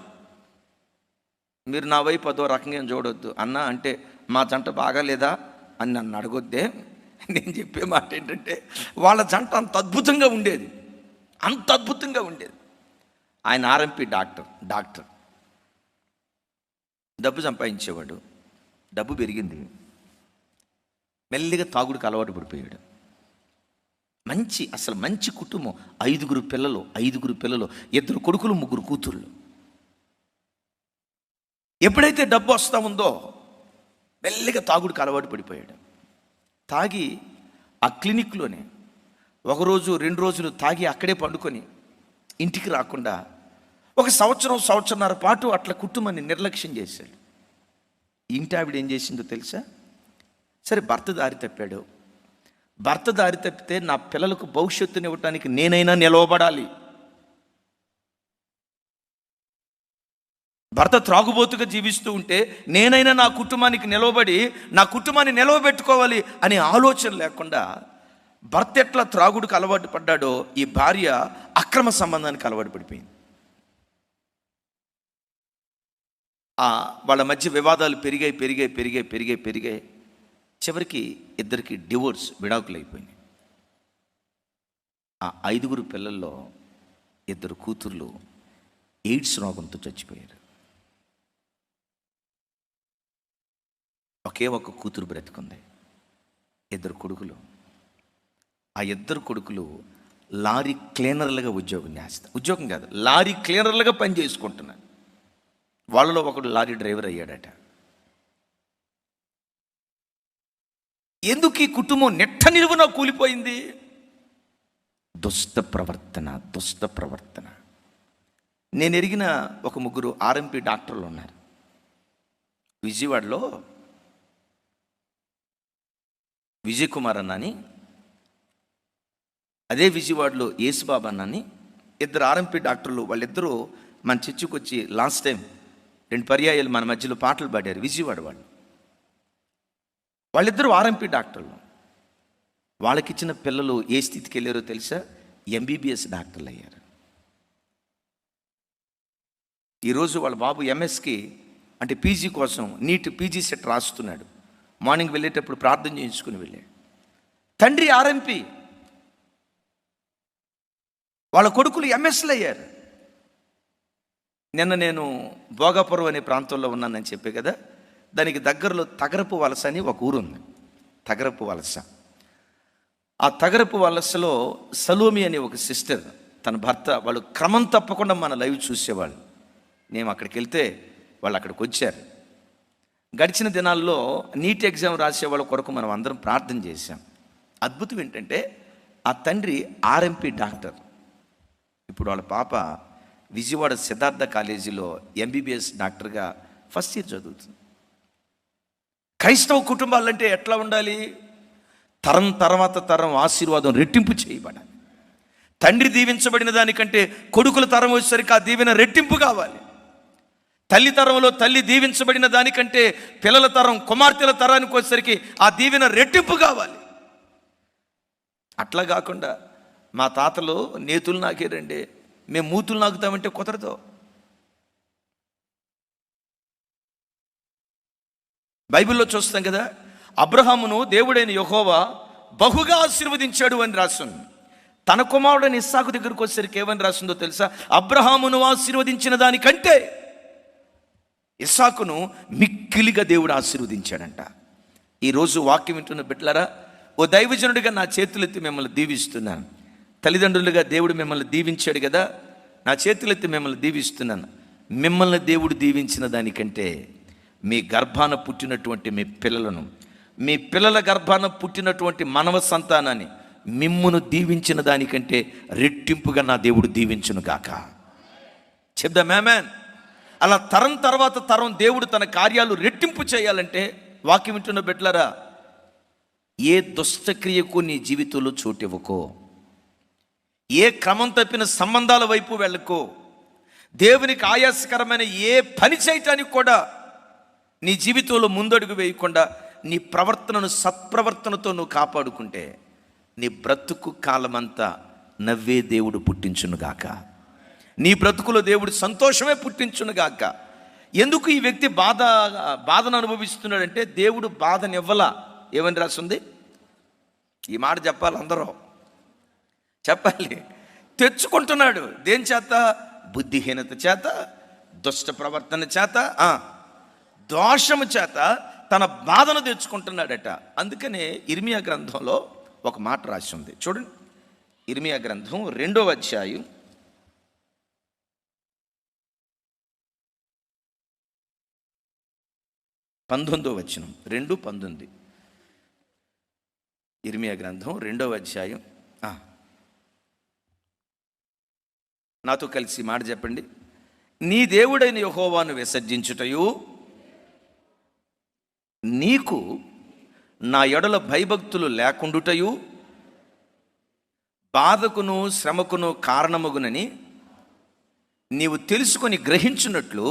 మీరు నా వైపు అదో రకంగా ఏం చూడొద్దు అన్న, అంటే మా జంట బాగాలేదా అని నన్ను అడగొద్దే. నేను చెప్పే మాట ఏంటంటే, వాళ్ళ జంట అంత అద్భుతంగా ఉండేది, అంత అద్భుతంగా ఉండేది. ఆయన ఆర్ఎంపీ డాక్టర్, డబ్బు సంపాదించేవాడు, డబ్బు పెరిగింది, మెల్లిగా తాగుడికి అలవాటు పడిపోయాడు. అసలు మంచి కుటుంబం, 5 పిల్లలు, 2 కొడుకులు, 3 కూతుళ్ళు. ఎప్పుడైతే డబ్బు వస్తూ ఉందో మెల్లిగా తాగుడికి అలవాటు పడిపోయాడు. తాగి ఆ క్లినిక్లోనే 1 రోజు 2 రోజులు తాగి అక్కడే పండుకొని ఇంటికి రాకుండా 1 సంవత్సరంన్నర పాటు అట్లా కుటుంబాన్ని నిర్లక్ష్యం చేశాడు. ఇంటి ఆవిడ ఏం చేసిందో తెలుసా? సరే, భర్త దారి తప్పాడు, భర్త దారి తప్పితే నా పిల్లలకు భవిష్యత్తుని ఇవ్వటానికి నేనైనా నిలవబడాలి. భర్త త్రాగుబోతుగా జీవిస్తూ ఉంటే నేనైనా నా కుటుంబానికి నిలవబడి నా కుటుంబాన్ని నిలవబెట్టుకోవాలి అనే ఆలోచన లేకుండా భర్త ఎట్లా త్రాగుడికి అలవాటు పడ్డాడో ఈ భార్య అక్రమ సంబంధానికి అలవాటు పడిపోయింది. వాళ్ళ మధ్య వివాదాలు పెరిగాయి. చివరికి ఇద్దరికి డివోర్స్, విడాకులు అయిపోయినాయి. ఆ 5 పిల్లల్లో 2 కూతుర్లు ఎయిడ్స్ రోగంతో చచ్చిపోయారు. ఒకే ఒక కూతురు బ్రతికుంది. 2 కొడుకులు. ఆ 2 కొడుకులు లారీ క్లీనర్లుగా ఉద్యోగం కాదు, లారీ క్లీనర్లుగా పని చేసుకుంటున్నారు. వాళ్ళలో ఒకడు లారీ డ్రైవర్ అయ్యాడట. ఎందుకు ఈ కుటుంబం నెట్ట నిలువున కూలిపోయింది? దుష్ట ప్రవర్తన. నేను ఎరిగిన ఒక 3 ఆర్ఎంపీ డాక్టర్లు ఉన్నారు విజయవాడలో. విజయ్ కుమార్ అన్నని, అదే విజయవాడలో యేసుబాబు అన్నని, 2 ఆర్ఎంపీ డాక్టర్లు. వాళ్ళిద్దరూ మన చర్చికి వచ్చి లాస్ట్ టైం 2 పర్యాయాలు మన మధ్యలో పాటలు పాడారు. విజయవాడ వాళ్ళిద్దరూ ఆర్ఎంపీ డాక్టర్లు. వాళ్ళకిచ్చిన పిల్లలు ఏ స్థితికి వెళ్ళారో తెలుసా? ఎంబీబీఎస్ డాక్టర్లు అయ్యారు. ఈరోజు వాళ్ళ బాబు ఎంఎస్కి అంటే పీజీ కోసం నీట్ పీజీ సెట్ రాస్తున్నాడు. మార్నింగ్ వెళ్ళేటప్పుడు ప్రార్థన చేయించుకుని వెళ్ళాడు. తండ్రి ఆర్ఎంపీ, వాళ్ళ కొడుకులు ఎంఎస్లు అయ్యారు. నిన్న నేను భోగాపురం అనే ప్రాంతంలో ఉన్నానని చెప్పే కదా, దానికి దగ్గరలో తగరపు వలస అని ఒక ఊరు ఉంది. తగరపు వలస. ఆ తగరపు వలసలో సలోమి అనే ఒక సిస్టర్, తన భర్త, వాళ్ళు క్రమం తప్పకుండా మన లైవ్ చూసేవాళ్ళు. మేము అక్కడికి వెళ్తే వాళ్ళు అక్కడికి వచ్చారు. గడిచిన దినాల్లో నీట్ ఎగ్జామ్ రాసే వాళ్ళ కొరకు మనం అందరం ప్రార్థన చేశాం. అద్భుతం ఏంటంటే ఆ తండ్రి ఆర్ఎంపీ డాక్టర్. ఇప్పుడు వాళ్ళ పాప విజయవాడ సిద్ధార్థ కాలేజీలో ఎంబీబీఎస్ డాక్టర్గా ఫస్ట్ ఇయర్ చదువుతుంది. క్రైస్తవ కుటుంబాలంటే ఎట్లా ఉండాలి? తరం తర్వాత తరం ఆశీర్వాదం రెట్టింపు చేయబడాలి. తండ్రి దీవించబడిన దానికంటే కొడుకుల తరం వచ్చేసరికి ఆ దీవెన రెట్టింపు కావాలి. తల్లి తరంలో తల్లి దీవించబడిన దానికంటే పిల్లల తరం, కుమార్తెల తరానికి వచ్చేసరికి ఆ దీవెన రెట్టింపు కావాలి. అట్లా కాకుండా మా తాతలు నేతులు నాకేరండి, మేము మూతులు నాకుతామంటే కుదరదు. బైబిల్లో చూస్తాం కదా, అబ్రహామును దేవుడైన యెహోవా బహుగా ఆశీర్వదించాడు అని రాస్తుంది. తన కుమారుడైన ఇస్సాకు దగ్గరకు వచ్చేసరికి ఏమని రాస్తుందో తెలుసా? అబ్రహామును ఆశీర్వదించిన దానికంటే ఇస్సాకును మిక్కిలిగా దేవుడు ఆశీర్వదించాడంట. ఈరోజు వాక్యం వింటున్న బిడ్డలారా, ఓ దైవజనుడిగా నా చేతులెత్తి మిమ్మల్ని దీవిస్తున్నాను. తల్లిదండ్రులుగా దేవుడు మిమ్మల్ని దీవించాడు కదా, నా చేతులెత్తి మిమ్మల్ని దీవిస్తున్నాను. మిమ్మల్ని దేవుడు దీవించిన దానికంటే మీ గర్భాన పుట్టినటువంటి మీ పిల్లలను, మీ పిల్లల గర్భాన పుట్టినటువంటి మానవ సంతానాన్ని మిమ్మును దీవించిన దానికంటే రెట్టింపుగా నా దేవుడు దీవించును గాక. చెప్దాం ఆమేన్. అలా తరం తర్వాత తరం దేవుడు తన కార్యాలు రెట్టింపు చేయాలంటే వాక్యం వింటున్న బిడ్డలారా, ఏ దుష్టక్రియకు నీ జీవితంలో చోటివ్వకో, ఏ క్రమం తప్పిన సంబంధాల వైపు వెళ్ళకో, దేవునికి ఆయాసకరమైన ఏ పని చేయటానికి కూడా నీ జీవితంలో ముందడుగు వేయకుండా నీ ప్రవర్తనను సత్ప్రవర్తనతో నువ్వు కాపాడుకుంటే నీ బ్రతుకు కాలమంతా నవ్వే దేవుడు పుట్టించునుగాక. నీ బ్రతుకులో దేవుడు సంతోషమే పుట్టించునుగాక. ఎందుకు ఈ వ్యక్తి బాధను అనుభవిస్తున్నాడంటే దేవుడు బాధనివ్వలా. ఏమని రాస్తుంది? ఈ మాట చెప్పాలి, అందరూ చెప్పాలి. తెచ్చుకుంటున్నాడు. దేని చేత? బుద్ధిహీనత చేత, దుష్ట ప్రవర్తన చేత, దోషము చేత తన బాధను తెచ్చుకుంటున్నాడట. అందుకనే ఇర్మియా గ్రంథంలో ఒక మాట రాసి ఉంది, చూడండి. ఇర్మియా గ్రంథం 2వ అధ్యాయం 19వ వచనం. 2:19. ఇర్మియా గ్రంథం 2వ అధ్యాయం. నాతో కలిసి మాట చెప్పండి. నీ దేవుడైన యెహోవాను విసర్జించుటయు, నీకు నా ఎడల భయభక్తులు లేకుండుటయు, బాధకును శ్రమకును కారణమగునని నీవు తెలుసుకొని గ్రహించున్నట్లు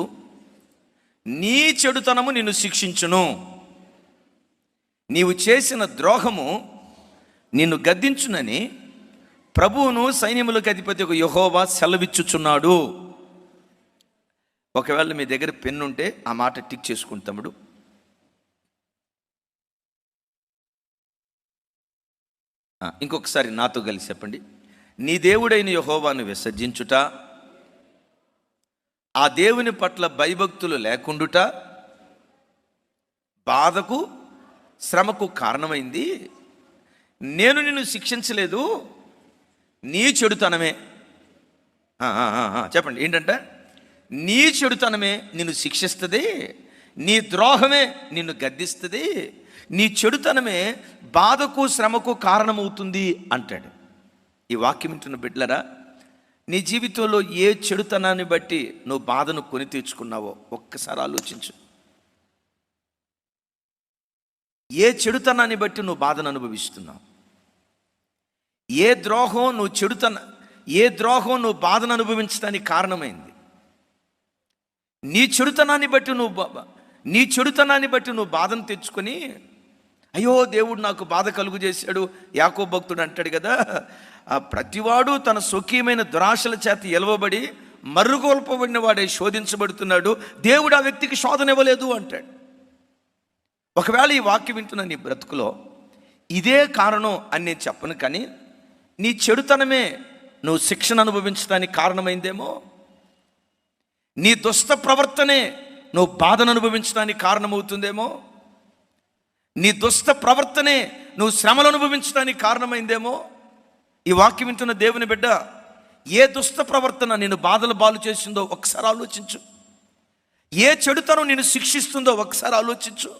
నీ చెడుతనము నిన్ను శిక్షించును. నీవు చేసిన ద్రోహము నిన్ను గద్దించునని ప్రభువును సైన్యములకు అధిపతి యెహోవా సెలవిచ్చుచున్నాడు. ఒకవేళ మీ దగ్గర పెన్ను ఉంటే ఆ మాట టిక్ చేసుకుని తమ్ముడు. ఇంకొకసారి నాతో కలిసి చెప్పండి. నీ దేవుడైన యెహోవాను విసర్జించుట, ఆ దేవుని పట్ల భయభక్తులు లేకుండుట బాధకు శ్రమకు కారణమైంది. నేను నిన్ను శిక్షించలేదు, నీ చెడుతనమే. చెప్పండి ఏంటంటే, నీ చెడుతనమే నిన్ను శిక్షిస్తుంది, నీ ద్రోహమే నిన్ను గద్దిస్తుంది, నీ చెడుతనమే బాధకు శ్రమకు కారణమవుతుంది అంటాడు. ఈ వాక్యం వింటున్న బిడ్డలరా, నీ జీవితంలో ఏ చెడుతనాన్ని బట్టి నువ్వు బాధను కొని తెచ్చుకున్నావో ఒక్కసారి ఆలోచించు. ఏ చెడుతనాన్ని బట్టి నువ్వు బాధను అనుభవిస్తున్నావు? ఏ ద్రోహం నువ్వు బాధను అనుభవించడానికి కారణమైంది? నీ చెడుతనాన్ని బట్టి నువ్వు బాధను తెచ్చుకొని, అయ్యో దేవుడు నాకు బాధ కలుగు చేశాడు. యాకోబు భక్తుడు అంటాడు కదా, ప్రతివాడు తన స్వకీయమైన దురాశల చేత ఎలవబడి మర్రుగొల్పబడిన వాడే శోధించబడుతున్నాడు, దేవుడు ఆ వ్యక్తికి శోధన ఇవ్వలేదు అంటాడు. ఒకవేళ ఈ వాక్యం వింటున్న నీ బ్రతుకులో ఇదే కారణం అని నేను చెప్పను, కానీ నీ చెడుతనమే నువ్వు శిక్షణ అనుభవించడానికి కారణమైందేమో, నీ దుష్ట ప్రవర్తనే నువ్వు బాధను అనుభవించడానికి కారణమవుతుందేమో, నీ దుష్ట ప్రవర్తనే నువ్వు శ్రమలు అనుభవించడానికి కారణమైందేమో. ఈ వాక్యం వింటున్న దేవుని బిడ్డ, ఏ దుష్ట ప్రవర్తన నేను బాధలు బాలు చేసిందో ఒకసారి ఆలోచించు. ఏ చెడుతనం నేను శిక్షిస్తుందో ఒకసారి ఆలోచించు.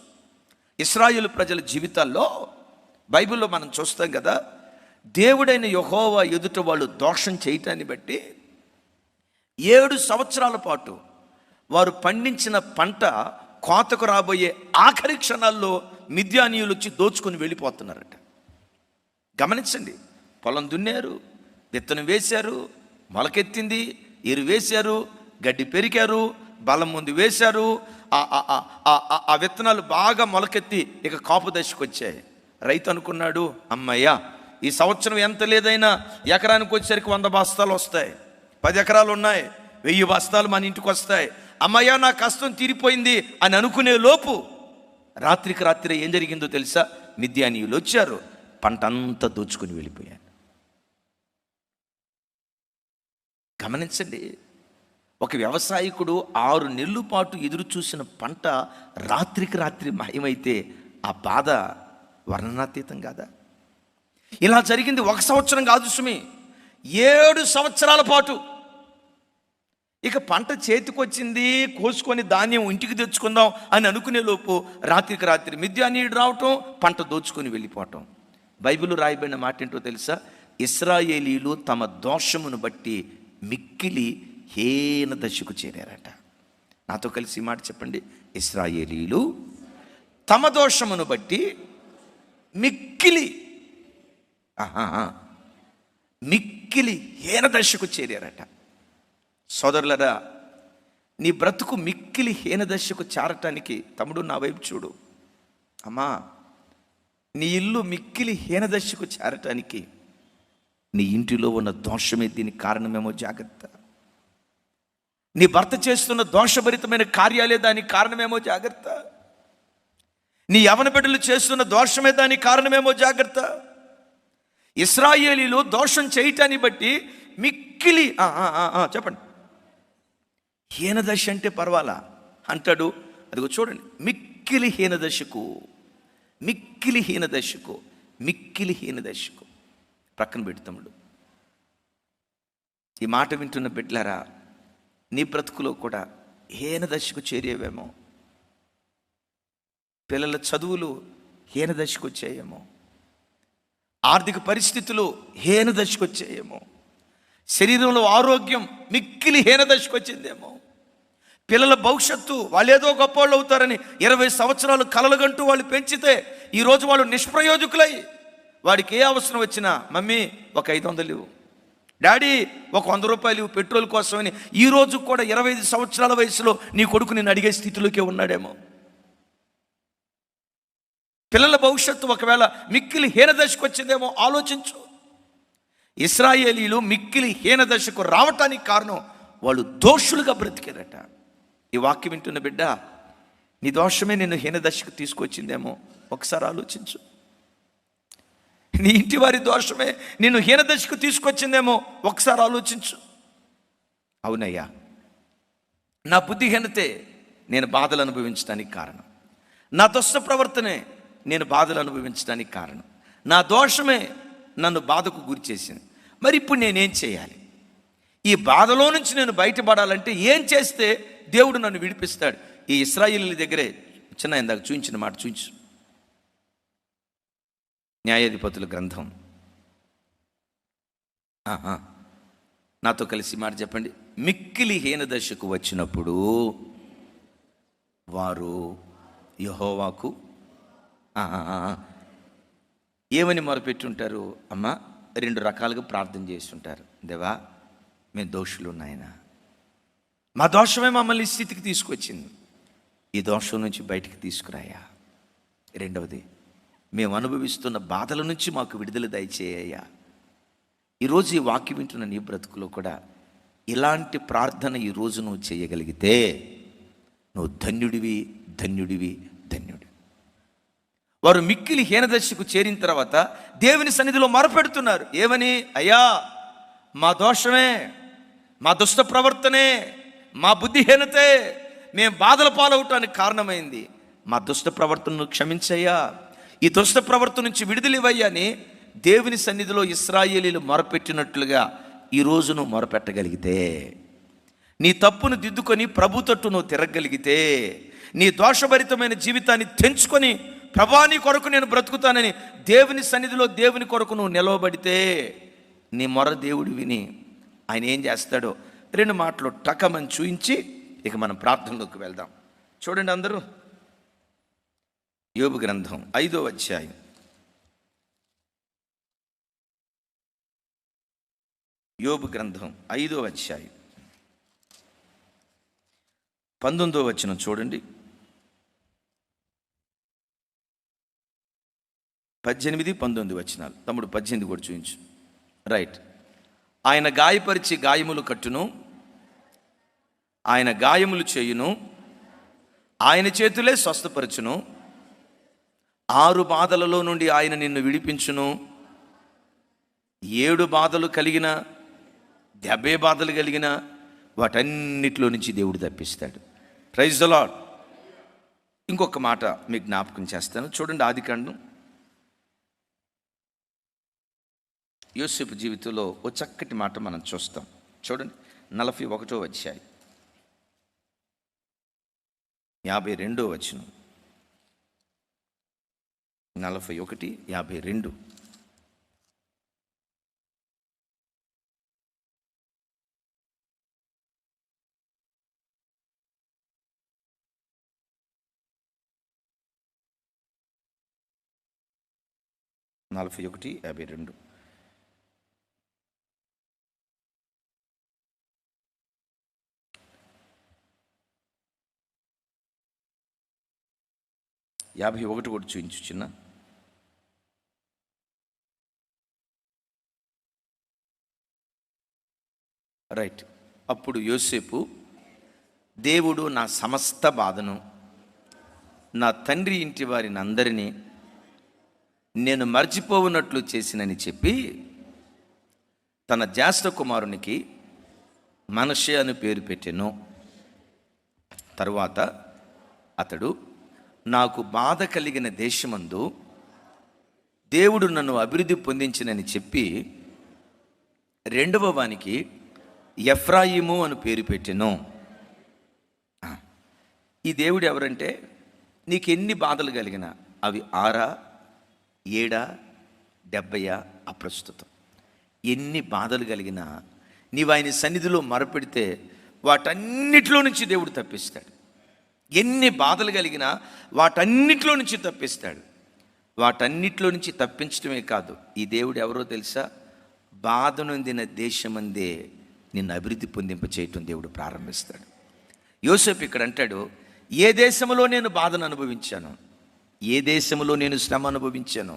ఇశ్రాయేలు ప్రజల జీవితాల్లో బైబిల్లో మనం చూస్తాం కదా, దేవుడైన యెహోవా ఎదుట వాళ్ళు దోషం చేయటాన్ని బట్టి 7 సంవత్సరాల పాటు వారు పండించిన పంట కోతకు రాబోయే ఆఖరి క్షణాల్లో మిద్యానీయులు వచ్చి దోచుకొని వెళ్ళిపోతున్నారట. గమనించండి, పొలం దున్నారు, విత్తనం వేశారు, మొలకెత్తింది, ఎరు వేశారు, గడ్డి పెరికారు, బలం ముందు వేశారు, ఆ విత్తనాలు బాగా మొలకెత్తి ఇక కాపు దశకు వచ్చాయి. రైతు అనుకున్నాడు, అమ్మయ్యా ఈ సంవత్సరం ఎంత లేదైనా ఎకరానికి వచ్చేసరికి 100 బస్తాలు వస్తాయి, 10 ఎకరాలు ఉన్నాయి, 1000 బస్తాలు మన ఇంటికి వస్తాయి, అమ్మయ్యా నా కష్టం తీరిపోయింది అని అనుకునే లోపు రాత్రికి రాత్రి ఏం జరిగిందో తెలుసా? మిద్యానీయులు వచ్చారు, పంట అంతా దోచుకుని వెళ్ళిపోయారు. గమనించండి, ఒక వ్యవసాయకుడు 6 నెలల పాటు ఎదురు చూసిన పంట రాత్రికి రాత్రి మాయమైతే ఆ బాధ వర్ణనాతీతం కాదా? ఇలా జరిగింది 1 సంవత్సరం కాదు సుమి, 7 సంవత్సరాల పాటు. ఇక పంట చేతికొచ్చింది, కోసుకొని ధాన్యం ఇంటికి తెచ్చుకుందాం అని అనుకునే లోపు రాత్రికి రాత్రి మిద్యానీయుడు రావటం, పంట దోచుకొని వెళ్ళిపోవటం. బైబిల్లో రాయబడిన మాట ఏంటో తెలుసా? ఇశ్రాయేలీలు తమ దోషమును బట్టి మిక్కిలి హీన దశకు చేరారట. నాతో కలిసి ఈ మాట చెప్పండి. ఇశ్రాయేలీలు తమ దోషమును బట్టి మిక్కిలి హీన దశకు చేరారట. సోదరులరా, నీ బ్రతుకు మిక్కిలి హీన దశకు చేరటానికి తమ్ముడు నా వైపు చూడు. అమ్మా, నీ ఇల్లు మిక్కిలి హీన దశకు చేరటానికి నీ ఇంటిలో ఉన్న దోషమే దీనికి కారణమేమో జాగ్రత్త. నీ భర్త చేస్తున్న దోషభరితమైన కార్యాలే దానికి కారణమేమో జాగ్రత్త. నీ యవన బిడ్డలు చేస్తున్న దోషమే దానికి కారణమేమో జాగ్రత్త. ఇశ్రాయేలీలు దోషం చేయటాన్ని బట్టి మిక్కిలి చెప్పండి, హీనదశ అంటే పర్వాలా అంటాడు. అదిగో చూడండి, మిక్కిలి హీనదశకు ప్రక్కన పెడతాముడు. ఈ మాట వింటున్న బిడ్డలారా, నీ బ్రతుకులో కూడా హీనదశకు చేరేవేమో. పిల్లల చదువులు హీనదశకు వచ్చాయేమో, ఆర్థిక పరిస్థితులు హీనదశకు వచ్చాయేమో, శరీరంలో ఆరోగ్యం మిక్కిలి హీనదశకు వచ్చిందేమో, పిల్లల భవిష్యత్తు వాళ్ళేదో గొప్పవాళ్ళు అవుతారని 20 సంవత్సరాలు కలలుగంటూ వాళ్ళు పెంచితే ఈరోజు వాళ్ళు నిష్ప్రయోజకులై, వాడికి ఏ అవసరం వచ్చినా మమ్మీ ఒక 500 ఇవ్వు, డాడీ ఒక 100 రూపాయలు ఇవ్వు పెట్రోల్ కోసమని ఈరోజు కూడా 25 సంవత్సరాల వయసులో నీ కొడుకు నిన్ను అడిగే స్థితిలోకే ఉన్నాడేమో. పిల్లల భవిష్యత్తు ఒకవేళ మిక్కిలి హీనదశకు వచ్చిందేమో ఆలోచించు. ఇశ్రాయేలీలు మిక్కిలి హీనదశకు రావటానికి కారణం వాళ్ళు దోషులుగా బ్రతికారట. ఈ వాక్యం వింటున్న బిడ్డ, నీ దోషమే నిన్ను హీనదశకు తీసుకొచ్చిందేమో ఒకసారి ఆలోచించు. నీ ఇంటి వారి దోషమే నిన్ను హీనదశకు తీసుకొచ్చిందేమో ఒకసారి ఆలోచించు. అవునయ్యా, నా బుద్ధిహీనతే నేను బాధలు అనుభవించడానికి కారణం, నా దుష్ట ప్రవర్తనే నేను బాధలు అనుభవించడానికి కారణం, నా దోషమే నన్ను బాధకు గురి చేసింది. మరి ఇప్పుడు నేనేం చేయాలి? ఈ బాధలో నుంచి నేను బయటపడాలంటే ఏం చేస్తే దేవుడు నన్ను విడిపిస్తాడు? ఈ ఇశ్రాయేలీయుల దగ్గరే చిన్న ఇందాక చూయించిన మాట చూయించు. న్యాయాధిపతుల గ్రంథం, నాతో కలిసి మాట చెప్పండి. మిక్కిలి హీనదశకు వచ్చినప్పుడు వారు యెహోవాకు ఏమని మొరపెట్టుంటారు? అమ్మ, 2 రకాలుగా ప్రార్థన చేస్తుంటారు. దేవా, మేము దోషులు నాయన, మా దోషమే మమ్మల్ని ఈ స్థితికి తీసుకొచ్చింది, ఈ దోషం నుంచి బయటికి తీసుకురాయా. రెండవది, మేము అనుభవిస్తున్న బాధల నుంచి మాకు విడుదల దయచేయ్యా. ఈరోజు ఈ వాక్యం వింటున్న నీ బ్రతుకులో కూడా ఇలాంటి ప్రార్థన ఈరోజు నువ్వు చేయగలిగితే నువ్వు ధన్యుడివి, ధన్యుడివి, ధన్యుడి. వారు మిక్కిలి హీనదశకు చేరిన తర్వాత దేవుని సన్నిధిలో మొరపెడుతున్నారు. ఏమని? అయ్యా, మా దోషమే, మా దుష్ట ప్రవర్తనే, మా బుద్ధిహీనతే మేము బాధల పాలవటానికి కారణమైంది. మా దుష్ట ప్రవర్తనను క్షమించయ్యా, ఈ దుష్ట ప్రవర్తన నుంచి విడుదలివయ్యా అని దేవుని సన్నిధిలో ఇశ్రాయేలీయులు మొరపెట్టినట్లుగా ఈరోజు నువ్వు మొరపెట్టగలిగితే, నీ తప్పును దిద్దుకొని ప్రభు తట్టు నువ్వు తిరగగలిగితే, నీ దోషభరితమైన జీవితాన్ని తెంచుకొని ప్రభా నీ కొరకు నేను బ్రతుకుతానని దేవుని సన్నిధిలో దేవుని కొరకు నువ్వు నిలవబడితే, నీ మొర దేవుడు విని ఆయన ఏం చేస్తాడో 2 మాటలు టకమని చూయించి ఇక మనం ప్రార్థనలోకి వెళ్దాం. చూడండి అందరూ, యోబు గ్రంథం 5వ అధ్యాయం, యోబు గ్రంథం 5వ అధ్యాయం 19వ వచనం చూడండి. 18, 19 వచనాలు. తమ్ముడు 18 కూడా చూపించు. రైట్. ఆయన గాయపరిచి గాయములు కట్టును, ఆయన గాయములు చేయును, ఆయన చేతులే స్వస్థపరచును, 6 బాధలలో నుండి ఆయన నిన్ను విడిపించును, 7 బాధలు కలిగిన 70 బాధలు కలిగిన వాటన్నిటిలో నుంచి దేవుడు తప్పిస్తాడు. Praise the lord. ఇంకొక మాట మీకు జ్ఞాపకం చేస్తాను. చూడండి, ఆదికాండం, యోసేపు జీవితంలో ఓ చక్కటి మాట మనం చూస్తాం. చూడండి, 41వ అధ్యాయం 52వ వచనం. 41, 52. యాభై ఒకటి కూడా చూపించు చిన్న. రైట్. అప్పుడు యోసేపు, దేవుడు నా సమస్త బాధను, నా తండ్రి ఇంటి వారిని అందరినీ నేను మర్చిపోవునట్లు చేసినని చెప్పి తన జ్యేష్ఠ కుమారునికి మనష్షే అని పేరు పెట్టెను. తరువాత అతడు, నాకు బాధ కలిగిన దేశమందు దేవుడు నన్ను అభివృద్ధి పొందించినని చెప్పి 2వ వానికి ఎఫ్రాయిము అని పేరు పెట్టెను. ఈ దేవుడు ఎవరంటే, నీకు ఎన్ని బాధలు కలిగినా అవి 6, 7, 70 అప్రస్తుతం. ఎన్ని బాధలు కలిగినా నీవు ఆయన సన్నిధిలో మొరపెడితే వాటన్నిటిలో నుంచి దేవుడు తప్పిస్తాడు. ఎన్ని బాధలు కలిగినా వాటన్నిటిలో నుంచి తప్పిస్తాడు. వాటన్నిటిలో నుంచి తప్పించడమే కాదు, ఈ దేవుడు ఎవరో తెలుసా? బాధ నొందిన దేశమందే నిన్ను అభివృద్ధి పొందింప చేయటం దేవుడు ప్రారంభిస్తాడు. యోసేపు ఇక్కడ అంటాడు, ఏ దేశంలో నేను బాధను అనుభవించాను, ఏ దేశంలో నేను శ్రమ అనుభవించాను,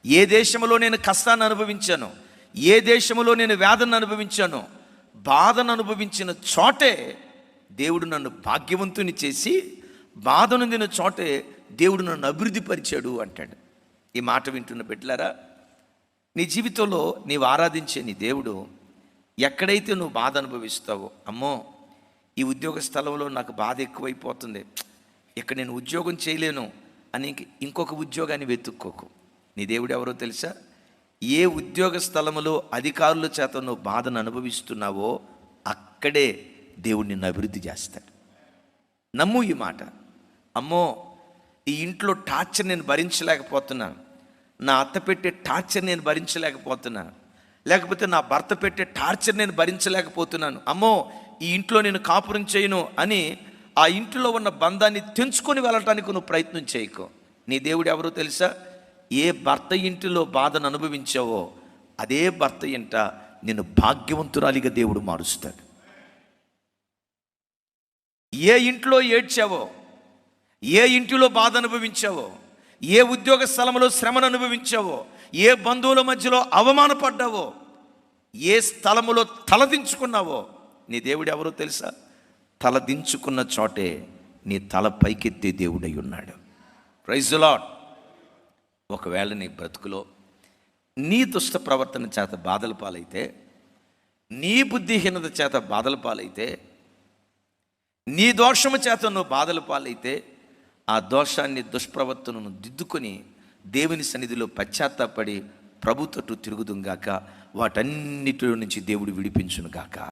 ఏ దేశంలో నేను కష్టాన్ని అనుభవించాను, ఏ దేశంలో నేను వేదన అనుభవించాను, బాధను అనుభవించిన చోటే దేవుడు నన్ను భాగ్యవంతుని చేసి బాధ నొందిన చోటే దేవుడు నన్ను అభివృద్ధి పరిచాడు అంటాడు. ఈ మాట వింటున్న బిడ్డలారా, నీ జీవితంలో నీవు ఆరాధించే నీ దేవుడు ఎక్కడైతే నువ్వు బాధ అనుభవిస్తావో, అమ్మో ఈ ఉద్యోగ స్థలంలో నాకు బాధ ఎక్కువైపోతుంది, ఇక్కడ నేను ఉద్యోగం చేయలేను అని ఇంకొక ఉద్యోగాన్ని వెతుక్కోకు. నీ దేవుడు ఎవరో తెలుసా? ఏ ఉద్యోగ స్థలములో అధికారుల చేత నువ్వు బాధను అనుభవిస్తున్నావో అక్కడే దేవుడు నిన్ను అభివృద్ధి చేస్తాడు. నమ్ము ఈ మాట. అమ్మో ఈ ఇంట్లో టార్చర్ నేను భరించలేకపోతున్నాను, నా అత్త పెట్టే టార్చర్ నేను భరించలేకపోతున్నాను, లేకపోతే నా భర్త పెట్టే టార్చర్ నేను భరించలేకపోతున్నాను, అమ్మో ఈ ఇంట్లో నేను కాపురం చేయను అని ఆ ఇంట్లో ఉన్న బంధాన్ని తెంచుకొని వెళ్ళటానికి నువ్వు ప్రయత్నం చేయకు. నీ దేవుడు ఎవరో తెలుసా? ఏ భర్త ఇంటిలో బాధను అనుభవించావో అదే భర్త ఇంట నిన్ను భాగ్యవంతురాలిగా దేవుడు మారుస్తాడు. ఏ ఇంట్లో ఏడ్చావో, ఏ ఇంటిలో బాధ అనుభవించావో, ఏ ఉద్యోగ స్థలంలో శ్రమను అనుభవించావో, ఏ బంధువుల మధ్యలో అవమానపడ్డావో, ఏ స్థలములో తలదించుకున్నావో, నీ దేవుడు ఎవరో తెలుసా? తలదించుకున్న చోటే నీ తల పైకెత్తే దేవుడై ఉన్నాడు. Praise the lord. ఒకవేళ నీ బ్రతుకులో నీ దుష్ట ప్రవర్తన చేత బాధల పాలైతే, నీ బుద్ధిహీనత చేత బాధల పాలైతే, నీ దోషము చేత నువ్వు బాధల పాలైతే, ఆ దోషాన్ని దుష్ప్రవర్తనను దిద్దుకొని దేవుని సన్నిధిలో పశ్చాత్తాపడి ప్రభు తట్టు తిరుగుదుంగాక, వాటన్నిటిలో నుంచి దేవుడు విడిపించునుగాక.